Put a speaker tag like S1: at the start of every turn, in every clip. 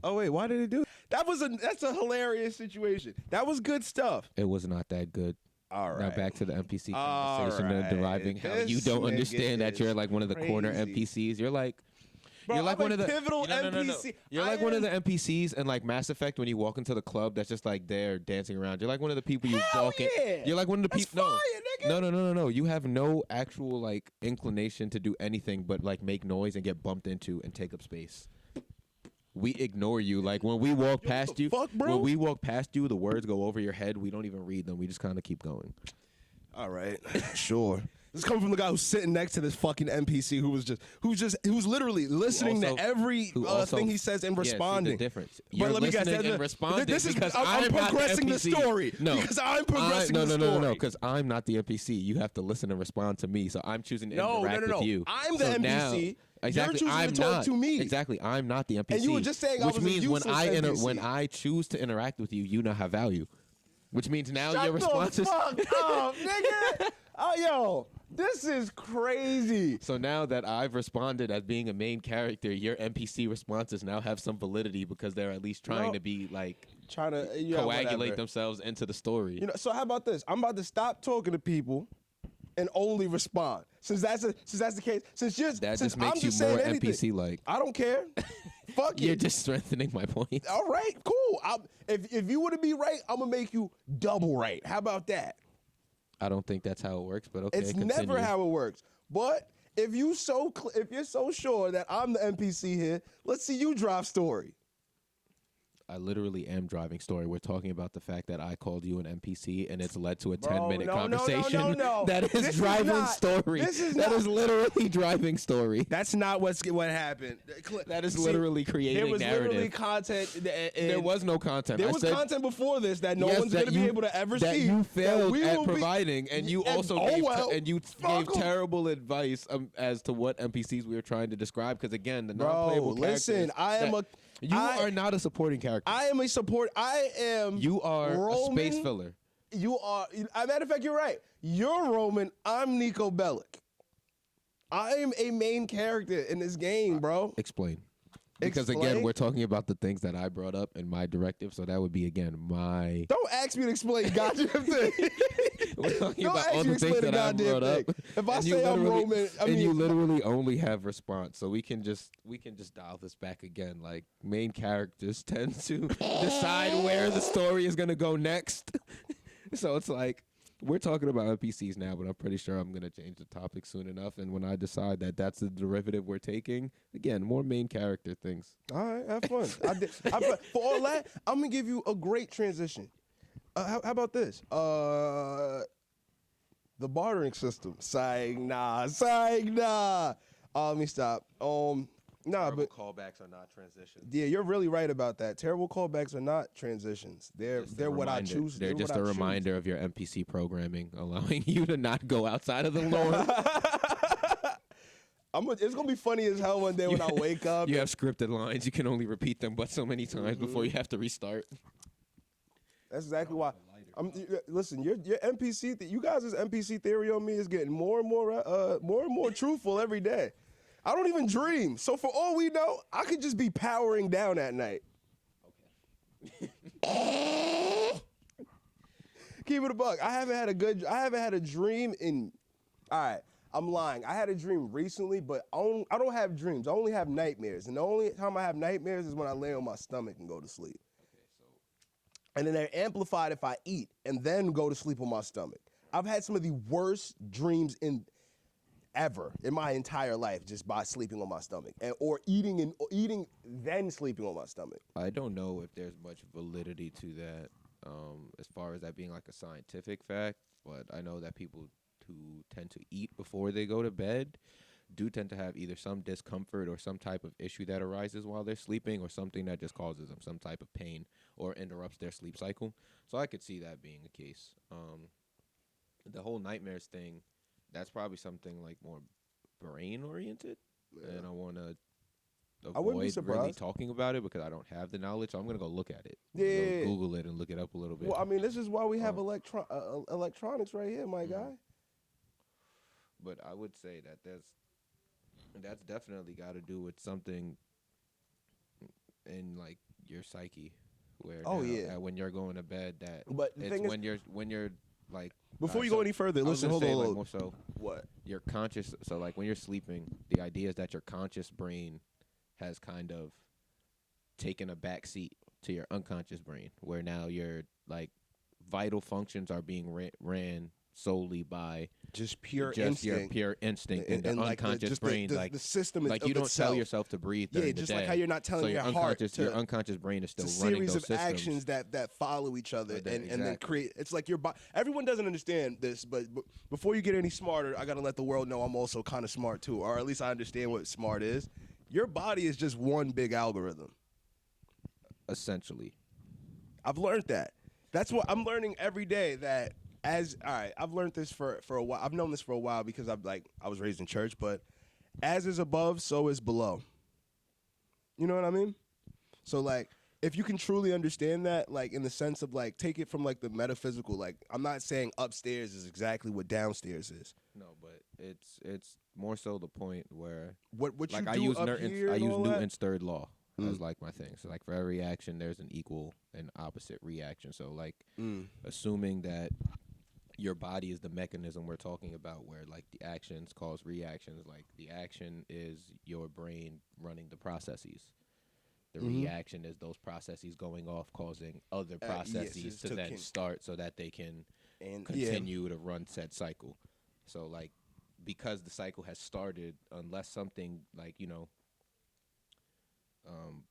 S1: Oh wait, why did it do? That's a hilarious situation. That was good stuff.
S2: It was not that good.
S1: All right.
S2: Now back to the NPC
S1: All
S2: conversation and
S1: right.
S2: deriving how you
S1: This
S2: don't
S1: nigga
S2: understand that you're
S1: is
S2: like one of the corner
S1: crazy.
S2: NPCs. You're like.
S1: Bro,
S2: You're like
S1: I'm
S2: one
S1: a
S2: of the
S1: pivotal
S2: No.
S1: NPC.
S2: You're like one of the NPCs in like Mass Effect when you walk into the club that's just like there dancing around. You're like one of the people you
S1: Hell
S2: walk in.
S1: yeah.
S2: You're like one of the
S1: That's
S2: people.
S1: fire, nigga.
S2: No. You have no actual like inclination to do anything but like make noise and get bumped into and take up space. We ignore you. Like when we walk past you,
S1: fuck, bro?
S2: when we walk past you, the words go over your head. We don't even read them. We just kind of keep going.
S1: All right, sure. This is coming from the guy who's sitting next to this fucking NPC who's literally listening
S2: also-
S1: to every
S2: who also-
S1: thing he says and
S2: Yeah, see,
S1: responding.
S2: the difference.
S1: But
S2: You're
S1: let me guess.
S2: listening and responding
S1: This is
S2: because
S1: I'm
S2: I'm not the
S1: progressing the
S2: NPC.
S1: story.
S2: No,
S1: because I'm progressing the story.
S2: No, because I'm not the NPC. You have to listen and respond to me. So I'm choosing to
S1: No,
S2: interact with you.
S1: I'm the
S2: So now-
S1: NPC.
S2: Exactly,
S1: You're choosing
S2: I'm
S1: to talk
S2: not.
S1: to me.
S2: Exactly, I'm not the NPC.
S1: And you were just saying I
S2: which
S1: was a
S2: means when
S1: useless
S2: I
S1: NPC.
S2: when I choose to interact with you, you now have value. Which means now
S1: Shut
S2: your response
S1: the
S2: is.
S1: fuck up, nigga. Oh, yo, this is crazy.
S2: So now that I've responded as being a main character, your NPC responses now have some validity because they're at least trying
S1: No.
S2: to be like
S1: Trying to
S2: coagulate
S1: whatever.
S2: themselves into the story.
S1: You know, so how about this? I'm about to stop talking to people and only respond. Since that's the case, since
S2: That
S1: since
S2: just makes
S1: I'm
S2: you
S1: just
S2: more
S1: saying anything,
S2: NPC-like.
S1: I don't care. Fuck
S2: You're
S1: it.
S2: just strengthening my point.
S1: All right, cool. If you were to be right, I'm gonna make you double right. How about that?
S2: I don't think that's how it works, but okay.
S1: It's
S2: continue.
S1: never how it works. But if you're so sure that I'm the NPC here, let's see you drive story.
S2: I literally am driving story. We're talking about the fact that I called you an NPC and it's led to a
S1: Bro,
S2: 10-minute
S1: no, no,
S2: conversation.
S1: no.
S2: That is
S1: This is
S2: driving
S1: not-
S2: story.
S1: this is
S2: That
S1: not-
S2: is literally driving story.
S1: That's not what happened.
S2: That is
S1: See,
S2: literally creating
S1: There was
S2: narrative.
S1: literally content.
S2: There was no content.
S1: There
S2: I
S1: was
S2: said,
S1: content before this that no
S2: yes,
S1: one's
S2: that
S1: going to be
S2: you-
S1: able to ever
S2: that
S1: see.
S2: you failed
S1: we
S2: at
S1: will be-
S2: providing, and you also
S1: oh,
S2: gave
S1: well,
S2: and you
S1: fuck
S2: gave
S1: 'em.
S2: terrible advice as to what NPCs we were trying to describe. Because again, the
S1: Bro,
S2: non-playable
S1: listen,
S2: characters
S1: I am
S2: that- You are not a supporting character.
S1: I am a support. I am.
S2: You are
S1: Roman,
S2: a space filler.
S1: You are. As a matter of fact, you're right. You're Roman. I'm Nico Bellic. I am a main character in this game, bro.
S2: Explain. Because
S1: Explain?
S2: again, we're talking about the things that I brought up in my directive, so that would be again my.
S1: Don't ask me to explain goddamn thing.
S2: We're talking
S1: Don't
S2: about
S1: ask
S2: all
S1: me
S2: the
S1: to
S2: things
S1: explain
S2: that
S1: a
S2: I
S1: goddamn
S2: brought up.
S1: thing. If I
S2: and you
S1: say I'm
S2: literally-
S1: Roman, I
S2: and you
S1: mean-
S2: literally only have response, so we can just dial this back again. Like main characters tend to decide where the story is gonna go next. So it's like we're talking about NPCs now, but I'm pretty sure I'm gonna change the topic soon enough. And when I decide that that's the derivative we're taking, again, more main character things.
S1: All right, have fun. For all that, I'm gonna give you a great transition. How about this? The bartering system. Psych, nah. Let me stop. But
S2: callbacks are not transitions.
S1: yeah, you're really right about that. Terrible callbacks are not transitions. They're what I choose.
S2: They're just
S1: what
S2: a
S1: I choose.
S2: reminder of your NPC programming, allowing you to not go outside of the norm.
S1: It's gonna be funny as hell one day when I wake up.
S2: You have scripted lines. You can only repeat them but so many times before you have to restart.
S1: That's exactly why. Listen, your NPC, you guys' NPC theory on me is getting more and more truthful every day. I don't even dream, so for all we know, I could just be powering down at night. Okay. Keep it a buck. I haven't had a dream in. All right, I'm lying. I had a dream recently, but I don't have dreams. I only have nightmares, and the only time I have nightmares is when I lay on my stomach and go to sleep. And then they're amplified if I eat and then go to sleep on my stomach. I've had some of the worst dreams ever in my entire life just by sleeping on my stomach or eating then sleeping on my stomach.
S2: I don't know if there's much validity to that as far as that being like a scientific fact, but I know that people who tend to eat before they go to bed do tend to have either some discomfort or some type of issue that arises while they're sleeping or something that just causes them some type of pain or interrupts their sleep cycle. So I could see that being the case. The whole nightmares thing, that's probably something like more brain oriented. Yeah. And I want to avoid really talking about it because I don't have the knowledge. So I'm going to go look at it.
S1: Yeah.
S2: Google it and look it up a little bit.
S1: Well, I mean, this is why we have electronics right here, my guy.
S2: But I would say that that's definitely got to do with something in like your psyche, where
S1: Oh,
S2: now,
S1: yeah.
S2: when you're going to bed, that
S1: But the
S2: it's
S1: thing is,
S2: when you're like
S1: before
S2: alright,
S1: you go
S2: so
S1: any further,
S2: I was
S1: listen,
S2: gonna
S1: hold
S2: say,
S1: on.
S2: like,
S1: Hold on.
S2: more so
S1: What?
S2: your conscious. So like when you're sleeping, the idea is that your conscious brain has kind of taken a back seat to your unconscious brain, where now your like vital functions are being ran solely by
S1: Just pure
S2: just your
S1: instinct.
S2: pure instinct, and the
S1: like
S2: unconscious
S1: just
S2: brain,
S1: the,
S2: like
S1: the system
S2: like
S1: of
S2: you don't
S1: itself.
S2: tell yourself to breathe
S1: Yeah,
S2: during the
S1: just
S2: day.
S1: like how you're not telling
S2: So
S1: your heart to.
S2: your unconscious brain is
S1: It's
S2: still
S1: a
S2: running
S1: series
S2: those
S1: of
S2: systems.
S1: actions that follow each other and then
S2: Exactly.
S1: create. It's like your body. Everyone doesn't understand this, but before you get any smarter, I gotta let the world know I'm also kind of smart too, or at least I understand what smart is. Your body is just one big algorithm.
S2: Essentially.
S1: I've learned that. That's what I'm learning every day. That all right, I've learned this for a while. I've known this for a while because I was raised in church, but as is above, so is below. You know what I mean? So like, if you can truly understand that, like in the sense of like, take it from like the metaphysical. Like, I'm not saying upstairs is exactly what downstairs is.
S2: No, but it's more so the point where
S1: What
S2: like
S1: you
S2: I
S1: do
S2: use
S1: up here
S2: I
S1: and
S2: use
S1: all that?
S2: Newton's third law as
S1: Mm.
S2: like my thing. So like for every action there's an equal and opposite reaction. So like
S1: Mm.
S2: assuming that your body is the mechanism we're talking about, where like the actions cause reactions, like the action is your brain running the processes. The
S1: Mhm.
S2: reaction is those processes going off, causing other
S1: Yes,
S2: processes
S1: it's
S2: to then start so that they can
S1: and
S2: continue to run said cycle. So like because the cycle has started, unless something like, um,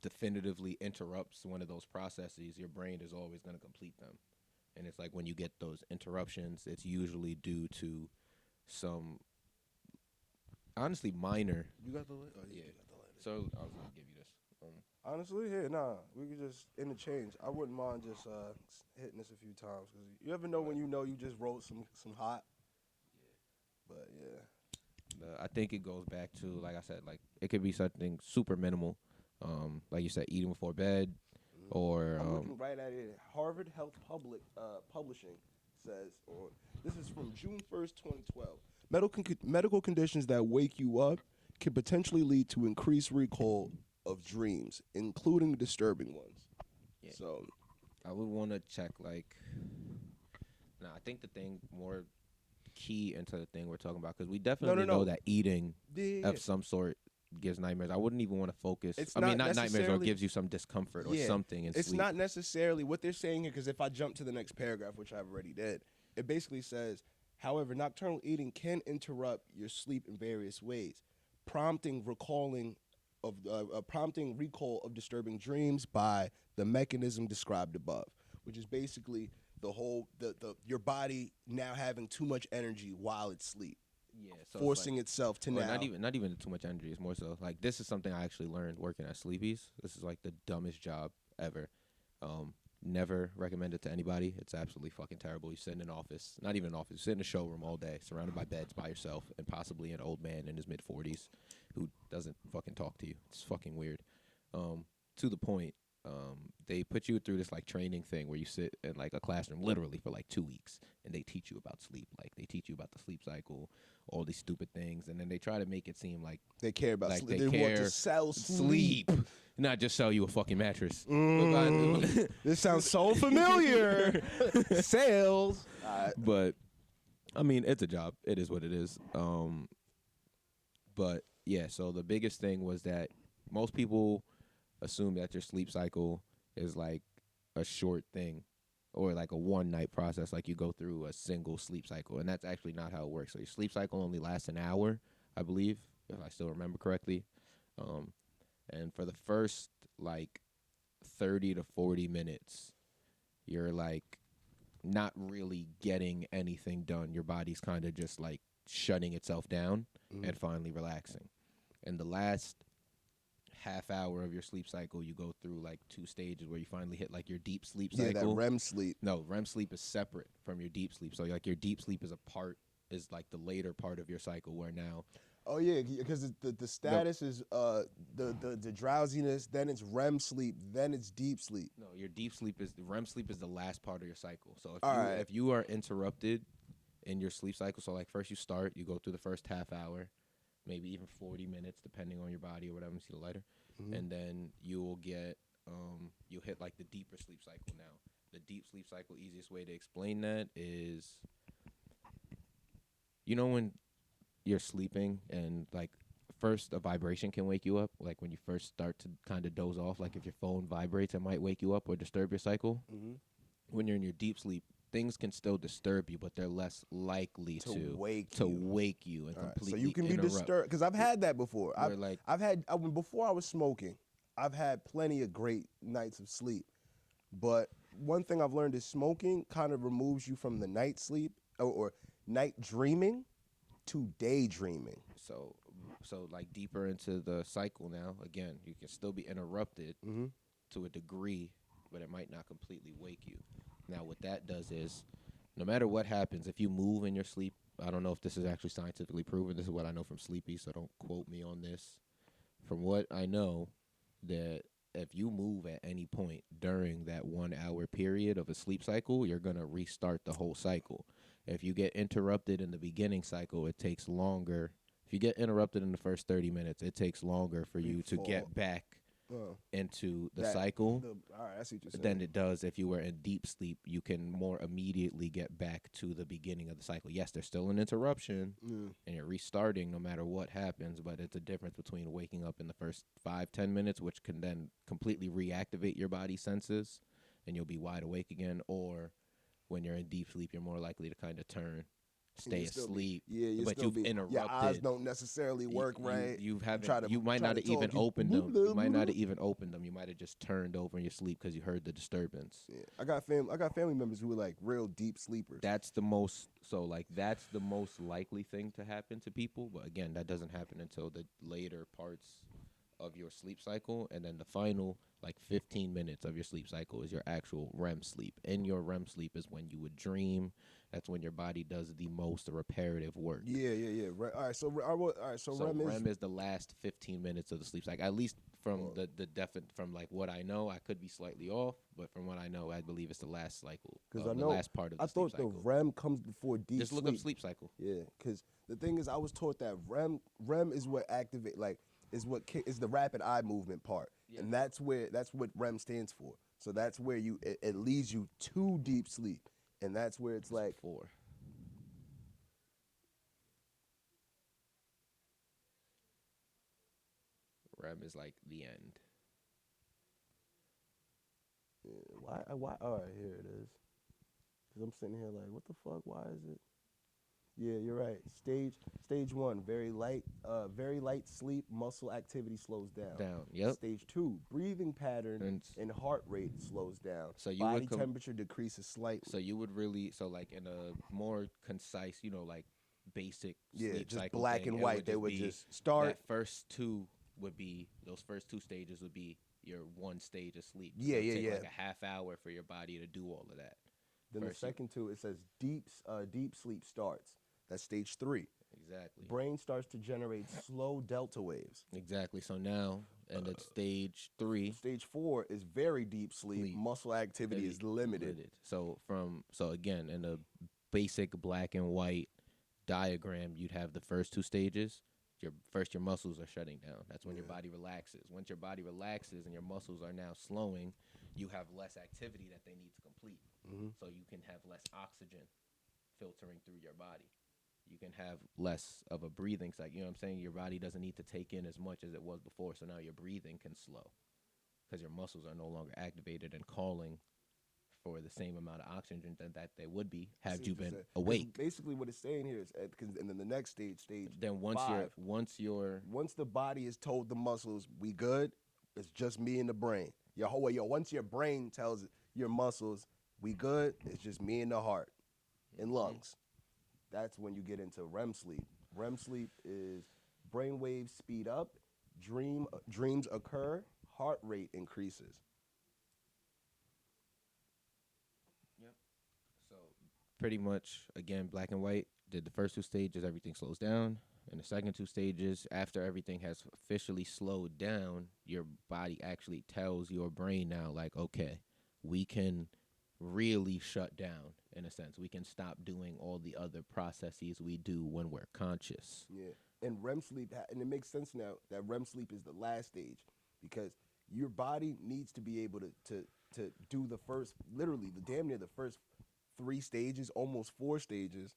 S2: definitively interrupts one of those processes, your brain is always going to complete them. And it's like when you get those interruptions, it's usually due to some honestly minor.
S1: You got the light? Oh,
S2: Yeah.
S1: You got the light.
S2: So I was gonna give you this.
S1: Honestly, yeah, nah. We could just interchange. I wouldn't mind just hitting this a few times because you ever know when you know you just wrote some hot. But yeah.
S2: I think it goes back to, like I said, like it could be something super minimal, like you said, eating before bed, or
S1: I'm looking right at it. Harvard Health Publishing says, this is from June 1st, 2012. Medical conditions that wake you up can potentially lead to increased recall of dreams, including disturbing ones.
S2: Yeah.
S1: So,
S2: I would want to check like. Nah, I think the thing more key into the thing we're talking about, because we definitely know that eating
S1: yeah.
S2: of some sort gives nightmares. I wouldn't even want to focus.
S1: It's
S2: I mean,
S1: not
S2: not nightmares, or
S1: necessarily-
S2: gives you some discomfort or
S1: Yeah.
S2: something in
S1: It's
S2: sleep.
S1: not necessarily what they're saying here, because if I jump to the next paragraph, which I've already did, it basically says, however, nocturnal eating can interrupt your sleep in various ways, prompting recall of disturbing dreams by the mechanism described above, which is basically your body now having too much energy while it's asleep,
S2: Yeah, so
S1: forcing itself to
S2: or
S1: now.
S2: not even too much energy. It's more so like this is something I actually learned working at Sleepy's. This is like the dumbest job ever. Never recommend it to anybody. It's absolutely fucking terrible. You sit in an office, not even an office, you sit in a showroom all day, surrounded by beds by yourself, and possibly an old man in his mid 40s who doesn't fucking talk to you. It's fucking weird. To the point, they put you through this like training thing where you sit in like a classroom literally for like 2 weeks, and they teach you about sleep. Like they teach you about the sleep cycle, all these stupid things, and then they try to make it seem like
S1: They care about
S2: like
S1: sleep.
S2: they
S1: They want
S2: care
S1: to sell
S2: sleep, not just sell you a fucking mattress.
S1: This sounds so familiar. Sales.
S2: But I mean, it's a job. It is what it is. But yeah, so the biggest thing was that most people assume that your sleep cycle is like a short thing or like a one night process, like you go through a single sleep cycle, and that's actually not how it works. So your sleep cycle only lasts an hour, I believe, if I still remember correctly. And for the first like 30 to 40 minutes, you're like not really getting anything done. Your body's kind of just like shutting itself down and finally relaxing. And the last half hour of your sleep cycle, you go through like 2 stages where you finally hit like your deep sleep cycle.
S1: Yeah, that REM sleep.
S2: No, REM sleep is separate from your deep sleep. So like your deep sleep is like the later part of your cycle, where now.
S1: Oh yeah, because the status is the drowsiness, then it's REM sleep, then it's deep sleep.
S2: No, your deep sleep is REM sleep is the last part of your cycle. So
S1: Alright.
S2: if you are interrupted in your sleep cycle, so like first you start, you go through the first half hour, maybe even 40 minutes, depending on your body or whatever. See the lighter. and then you will get you'll hit like the deeper sleep cycle. Now, the deep sleep cycle, easiest way to explain that is, when you're sleeping and like first a vibration can wake you up, like when you first start to kind of doze off, like if your phone vibrates, it might wake you up or disturb your cycle. When you're in your deep sleep, things can still disturb you, but they're less likely to wake you and completely
S1: so you can be
S2: interrupt.
S1: disturbed, because I've had that before.
S2: Where, like,
S1: Before I was smoking, I've had plenty of great nights of sleep, but one thing I've learned is smoking kind of removes you from the night sleep or night dreaming to daydreaming.
S2: So like deeper into the cycle now, again, you can still be interrupted to a degree, but it might not completely wake you. Now, what that does is, no matter what happens, if you move in your sleep, I don't know if this is actually scientifically proven. This is what I know from Sleepy, so don't quote me on this. From what I know, that if you move at any point during that 1 hour period of a sleep cycle, you're going to restart the whole cycle. If you get interrupted in the beginning cycle, it takes longer. If you get interrupted in the first 30 minutes, it takes longer for you to get back into the cycle
S1: All right, I see what you're saying.
S2: than it does if you were in deep sleep. You can more immediately get back to the beginning of the cycle. Yes, there's still an interruption, and you're restarting no matter what happens, but it's a difference between waking up in the first 5-10 minutes, which can then completely reactivate your body senses, and you'll be wide awake again, or when you're in deep sleep, you're more likely to kind of stay asleep. But you've interrupted.
S1: Your eyes don't necessarily work right.
S2: You might not have even opened them. You might not have even opened them. You might have just turned over in your sleep because you heard the disturbance.
S1: Yeah. I got family members who are like real deep sleepers.
S2: That's the most likely thing to happen to people. But again, that doesn't happen until the later parts of your sleep cycle, and then the final 15 minutes of your sleep cycle is your actual REM sleep. And your REM sleep is when you would dream. That's when your body does the most reparative work.
S1: Yeah. Right. All right. So
S2: REM is the last 15 minutes of the sleep cycle. At least from from what I know, I could be slightly off, but from what I know, I believe it's the last cycle. Because
S1: I know
S2: the last part of the sleep cycle.
S1: I thought the REM comes before deep sleep.
S2: Just look up sleep cycle.
S1: Yeah, because the thing is, I was taught that REM is what activate is the rapid eye movement part, and that's what REM stands for. So that's where it leads you to deep sleep. And that's where it's like
S2: 4. REM is like the end.
S1: Yeah, why? All right, here it is. Because I'm sitting here like, what the fuck? Why is it? Yeah, you're right. Stage 1, very light sleep, muscle activity slows down.
S2: Yep.
S1: Stage 2, breathing pattern and heart rate slows down.
S2: So
S1: body temperature decreases slightly.
S2: So you would in a more concise, basic sleep
S1: just
S2: cycle
S1: black
S2: thing,
S1: and white. They would just start.
S2: Those first 2 stages would be your one stage of sleep.
S1: Yeah.
S2: Like a half hour for your body to do all of that.
S1: Then the second 2, it says deep sleep starts. That's stage 3.
S2: Exactly.
S1: Brain starts to generate slow delta waves.
S2: Exactly. So now, and it's stage 3.
S1: Stage 4 is very deep sleep. Muscle activity is limited.
S2: So again, in a basic black and white diagram, you'd have the first 2 stages. Your muscles are shutting down. That's when your body relaxes. Once your body relaxes and your muscles are now slowing, you have less activity that they need to complete. So you can have less oxygen filtering through your body. You can have less of a breathing cycle. You know what I'm saying? Your body doesn't need to take in as much as it was before. So now your breathing can slow because your muscles are no longer activated and calling for the same amount of oxygen that they would be had you been awake.
S1: Basically, what it's saying here is, and then the next stage
S2: then once
S1: 5,
S2: once
S1: the body has told the muscles we good, it's just me and the brain. Once your brain tells your muscles we good, it's just me and the heart and lungs. That's when you get into REM sleep. REM sleep is brain waves speed up, dreams occur, heart rate increases.
S2: Yep. So pretty much, again, black and white, did the first 2 stages, everything slows down. In the second 2 stages, after everything has officially slowed down, your body actually tells your brain now, like, okay, we can really shut down, in a sense. We can stop doing all the other processes we do when we're conscious.
S1: Yeah, and REM sleep, and it makes sense now that REM sleep is the last stage. because your body needs to be able to do the first, literally the damn near the first 3 stages, almost 4 stages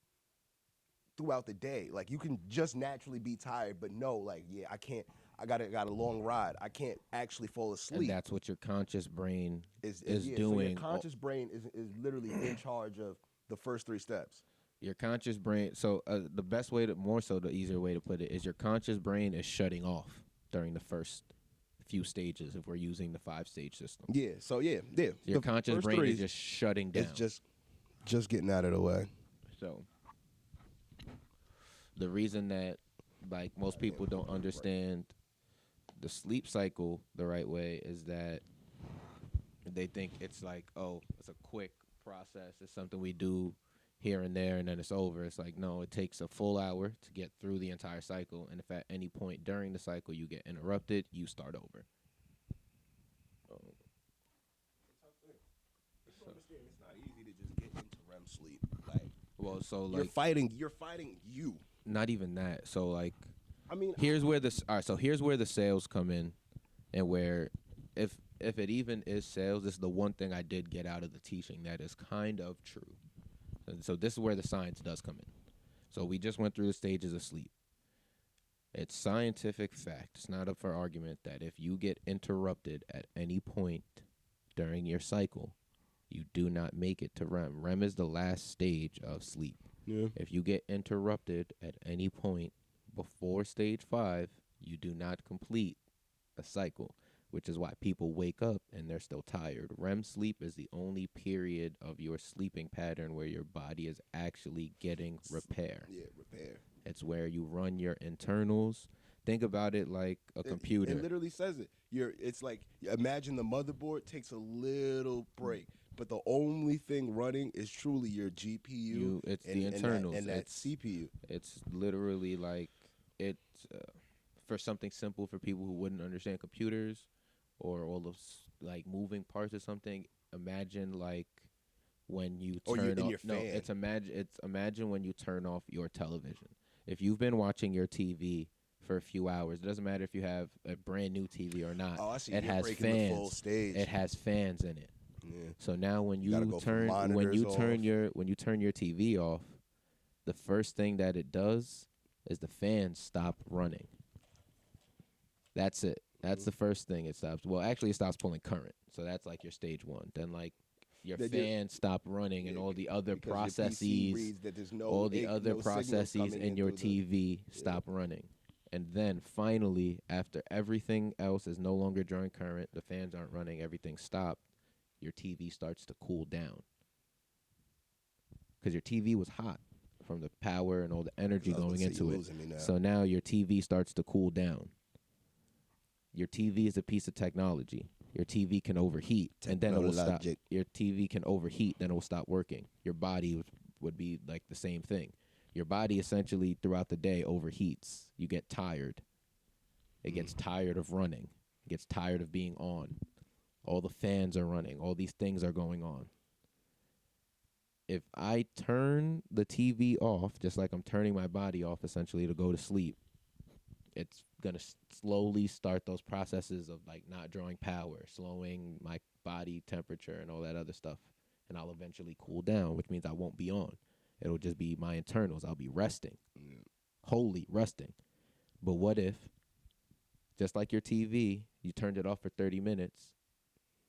S1: throughout the day. Like you can just naturally be tired, but no, like yeah, I can't. I got a long ride. I can't actually fall
S2: And
S1: asleep.
S2: that's what your conscious brain is
S1: Yeah, so your
S2: doing.
S1: conscious brain is literally in charge of the first 3 steps.
S2: Your conscious brain. So the best way to, more so the easier way to put it, is your conscious brain is shutting off during the first few stages if we're using the 5-stage system.
S1: Yeah. So yeah.
S2: Your
S1: The
S2: conscious
S1: first
S2: brain
S1: three
S2: is just shutting down.
S1: It's just getting out of the way.
S2: So the reason that like most people don't understand the sleep cycle the right way is that they think it's like, oh, it's a quick process. It's something we do here and there and then it's over. It's like, no, it takes a full hour to get through the entire cycle. And if at any point during the cycle you get interrupted, you start over.
S1: It's not easy to just get into REM sleep. Like,
S2: Well, so
S1: you're
S2: like
S1: fighting you.
S2: not even that. So like
S1: I mean,
S2: here's where here's where the sales come in, and where if it even is sales, this is the one thing I did get out of the teaching that is kind of true. And so this is where the science does come in. So we just went through the stages of sleep. It's scientific fact. It's not up for argument that if you get interrupted at any point during your cycle, you do not make it to REM. REM is the last stage of sleep.
S1: yeah.
S2: If you get interrupted at any point before stage 5, you do not complete a cycle, which is why people wake up and they're still tired. REM sleep is the only period of your sleeping pattern where your body is actually getting repair.
S1: Yeah, repair.
S2: It's where you run your internals. Think about it like a computer.
S1: It literally says it. It's like, imagine the motherboard takes a little break, but the only thing running is truly your GPU.
S2: It's the internals.
S1: And that CPU.
S2: It's literally like it's for something simple for people who wouldn't understand computers or all those like moving parts or something. Imagine like when you turn off. No, it's imagine when you turn off your television. If you've been watching your TV for a few hours, it doesn't matter if you have a brand new TV or not.
S1: Oh, I see.
S2: It
S1: You're
S2: has
S1: breaking
S2: fans.
S1: the full stage.
S2: It has fans in it.
S1: Yeah.
S2: So now when you
S1: gotta go from
S2: turn
S1: monitors off.
S2: when you turn your TV off, the first thing that it does is the fans stop running. That's it. That's the first thing it stops. Well, actually, it stops pulling current. So that's like your stage 1. Then like your fans stop running, and all the other
S1: because your PC
S2: processes,
S1: reads that there's
S2: all the other
S1: no signals
S2: processes
S1: coming
S2: in your
S1: through
S2: TV stop running. And then finally, after everything else is no longer drawing current, the fans aren't running, everything stopped, your TV starts to cool down. Because your TV was hot from the power and all the energy going into it. So now your TV starts to cool down. Your TV is a piece of technology. Your TV can overheat, and then it will stop. Your TV can overheat, then it will stop working. Your body would be like the same thing. Your body essentially throughout the day overheats. You get tired. It gets tired of running. It gets tired of being on. All the fans are running. All these things are going on. If I turn the TV off, just like I'm turning my body off essentially to go to sleep, it's going to slowly start those processes of like not drawing power, slowing my body temperature and all that other stuff. And I'll eventually cool down, which means I won't be on. It'll just be my internals. I'll be resting, wholly resting. But what if, just like your TV, you turned it off for 30 minutes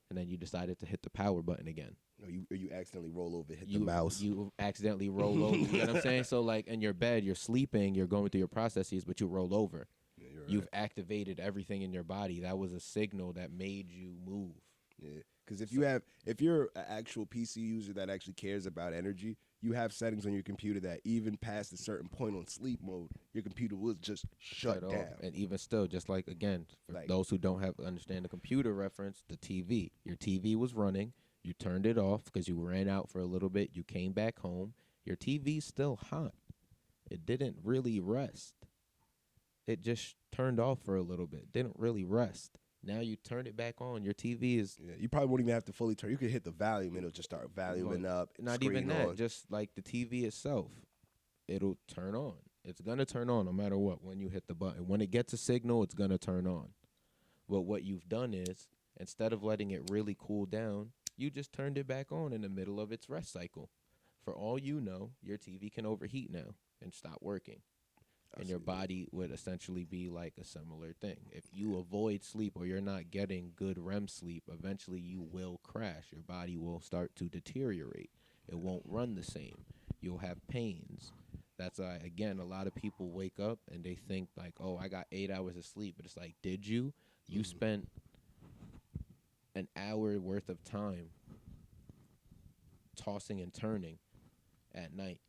S2: and then you decided to hit the power button again?
S1: No, you accidentally roll over, hit the mouse.
S2: You accidentally roll over. You know what I'm saying? So like in your bed, you're sleeping, you're going through your processes, but you roll over.
S1: Yeah, you're
S2: You've
S1: right.
S2: activated everything in your body. That was a signal that made you move.
S1: Yeah, because if you're an actual PC user that actually cares about energy, you have settings on your computer that even past a certain point on sleep mode, your computer will just shut
S2: off.
S1: down.
S2: And even still, just like again, for
S1: Like-
S2: those who don't understand the computer reference, the TV. Your TV was running. You turned it off because you ran out for a little bit. You came back home. Your TV's still hot. It didn't really rest. It just turned off for a little bit. Didn't really rest. Now you turn it back on. Your TV is
S1: Yeah, you probably won't even have to fully turn. You could hit the volume and it'll just start voluming up.
S2: not
S1: screen
S2: even that.
S1: on.
S2: Just like the TV itself, it'll turn on. It's gonna turn on no matter what when you hit the button. When it gets a signal, it's gonna turn on. But what you've done is, instead of letting it really cool down, you just turned it back on in the middle of its rest cycle. For all you know, your TV can overheat now and stop working. And your body would essentially be like a similar thing. If you avoid sleep or you're not getting good REM sleep, eventually you will crash. Your body will start to deteriorate. It won't run the same. You'll have pains. That's why, again, a lot of people wake up and they think like, oh, I got 8 hours of sleep. But it's like, did you? You spent an hour worth of time tossing and turning at night.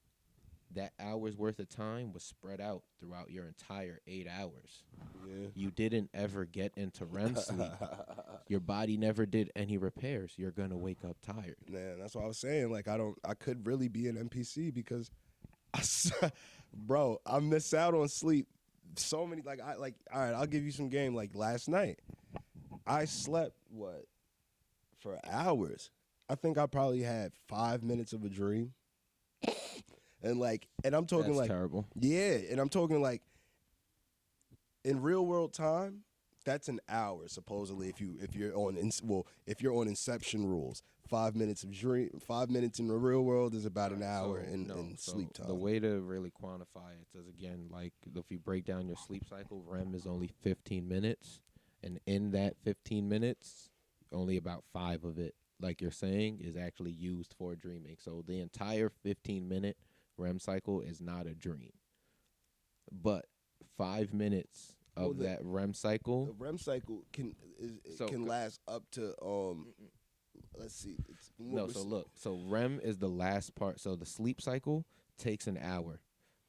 S2: That hour's worth of time was spread out throughout your entire 8 hours.
S1: Yeah.
S2: You didn't ever get into REM sleep. Your body never did any repairs. You're going to wake up tired.
S1: Man, that's what I was saying. Like, I could really be an NPC because, bro, I miss out on sleep. So many, all right, I'll give you some game. Like, last night, I slept, for hours. I think I probably had 5 minutes of a dream. And I'm talking
S2: That's terrible.
S1: Yeah, and I'm talking like in real world time, that's an hour supposedly if you're on Inception rules. 5 minutes of dream, 5 minutes in the real world is about an hour in sleep time.
S2: The way to really quantify it is, again, like if you break down your sleep cycle, REM is only 15 minutes, and in that 15 minutes, only about 5 of it, like you're saying, is actually used for dreaming. So the entire 15-minute REM cycle is not a dream. But 5 minutes of that REM cycle.
S1: The REM cycle can last up to let's see.
S2: So REM is the last part. So the sleep cycle takes an hour.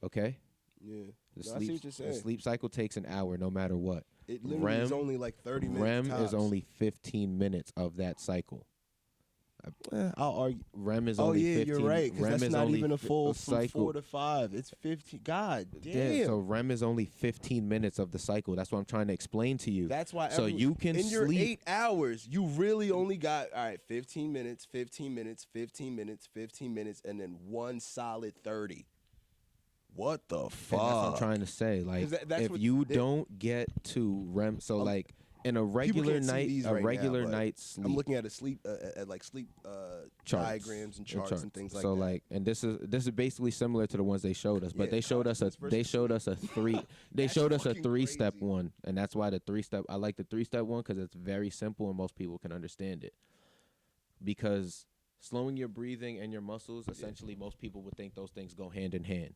S2: Okay?
S1: Yeah.
S2: I see what you're saying. The sleep cycle takes an hour no matter what.
S1: It literally is only like 30 minutes.
S2: REM
S1: tops.
S2: is only 15 minutes of that cycle.
S1: I'll argue.
S2: REM is only 15.
S1: You're right. Because that's not even a full
S2: cycle.
S1: From 4 to 5. It's 15. God damn.
S2: Yeah, so REM is only 15 minutes of the cycle. That's what I'm trying to explain to you.
S1: That's why.
S2: So you can
S1: in your
S2: sleep
S1: 8 hours, you really only got 15 minutes, 15 minutes, 15 minutes, 15 minutes, and then one solid 30. What the fuck?
S2: And that's what I'm trying to say. Like, if you don't get to REM, so like in a regular night, night's sleep.
S1: I'm looking at a sleep, sleep diagrams and charts and things like that.
S2: So like, and this is basically similar to the ones they showed us, but they showed us a 3-step one, and that's why the 3-step. I like the 3-step one because it's very simple and most people can understand it. Because slowing your breathing and your muscles, essentially, most people would think those things go hand in hand.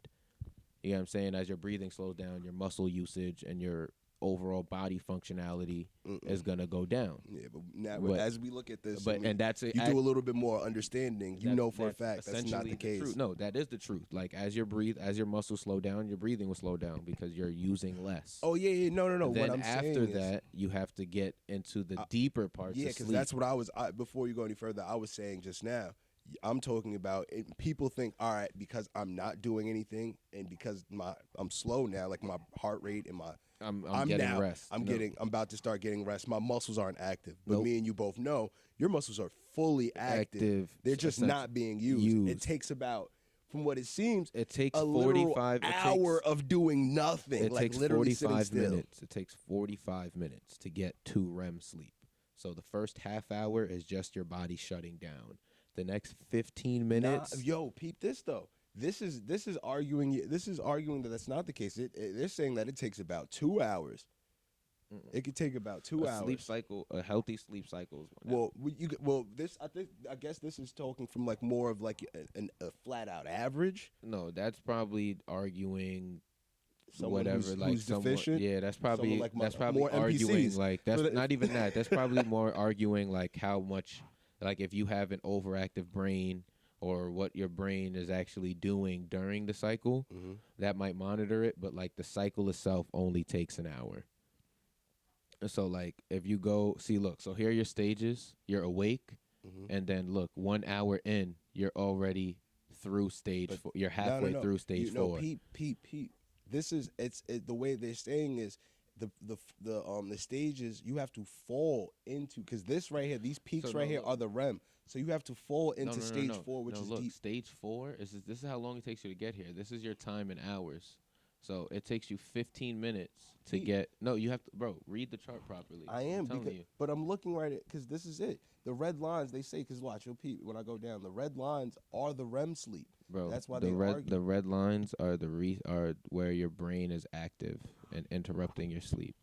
S2: You know what I'm saying? As your breathing slows down, your muscle usage and your overall body functionality is gonna go down.
S1: Yeah, but now as we look at this,
S2: and that's
S1: you do a little bit more understanding. You know for a fact that's not the case.
S2: Truth. No, that is the truth. Like as your muscles slow down, your breathing will slow down because you're using less.
S1: Oh yeah, no.
S2: And
S1: then
S2: what I'm after that, you have to get into the deeper parts.
S1: Yeah,
S2: because
S1: that's what I was. Before you go any further, I was saying just now. I'm talking about people think, all right, because I'm not doing anything and because I'm slow now, like my heart rate and
S2: I'm getting rest.
S1: I'm about to start getting rest. My muscles aren't active, but me and you both know your muscles are fully active. They're just not being used. It takes about, from what it seems,
S2: it takes
S1: a
S2: 45
S1: hour of doing nothing.
S2: It takes 45 minutes. It takes 45 minutes to get to REM sleep. So the first half hour is just your body shutting down. The next 15 minutes.
S1: Peep this though. This is arguing that that's not the case. They're saying that it takes about 2 hours. It could take about 2 hours.
S2: Sleep cycle, a healthy sleep cycle.
S1: I guess this is talking from like more of like a flat out average.
S2: No, that's probably arguing.
S1: Someone
S2: whatever,
S1: who's deficient.
S2: Yeah, that's probably
S1: more
S2: arguing
S1: NPCs.
S2: like that's not even that. That's probably more arguing like how much. Like if you have an overactive brain or what your brain is actually doing during the cycle, that might monitor it. But like the cycle itself only takes an hour. So like if you go so here are your stages. You're awake, and then look 1 hour in, you're already through stage 4. You're halfway through stage 4.
S1: Peep. This is the way they're saying is. The stages you have to fall into because this right here, these peaks here are the REM. So you have to fall into stage 4, which is deep.
S2: Stage 4 this is how long it takes you to get here. This is your time in hours. So it takes you 15 minutes to get. No, you have to, bro. Read the chart properly.
S1: I am,
S2: I'm telling
S1: because,
S2: you.
S1: but I'm looking right at, because this is it. The red lines, they say, because watch, you'll peep when I go down. The red lines are the REM sleep.
S2: Bro,
S1: That's why
S2: the
S1: they
S2: red
S1: argue.
S2: the red lines are are where your brain is active and interrupting your sleep.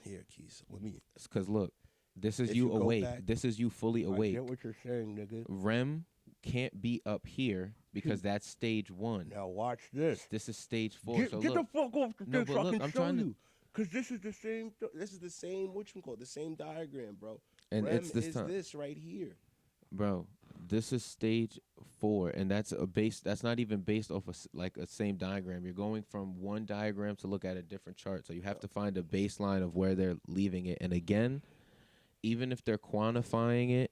S1: Here, Keys, let me.
S2: Because look, this is
S1: If
S2: you
S1: you go
S2: awake.
S1: back-
S2: This is you fully
S1: I
S2: awake.
S1: get what you're saying, nigga.
S2: REM can't be up here because that's stage 1.
S1: Now watch this.
S2: This is stage 4.
S1: Get,
S2: so
S1: get
S2: look,
S1: the fuck off the
S2: No,
S1: thing
S2: but
S1: so I
S2: look,
S1: can
S2: I'm
S1: show
S2: trying to-
S1: you. Because this is the same. This is the same. Whatchamacallit, the same diagram, bro.
S2: and
S1: REM
S2: it's this
S1: is
S2: time,
S1: this right here.
S2: bro. This is stage 4, and that's a base. That's not even based off of like a same diagram. You're going from one diagram to look at a different chart. So you have to find a baseline of where they're leaving it. And again, even if they're quantifying it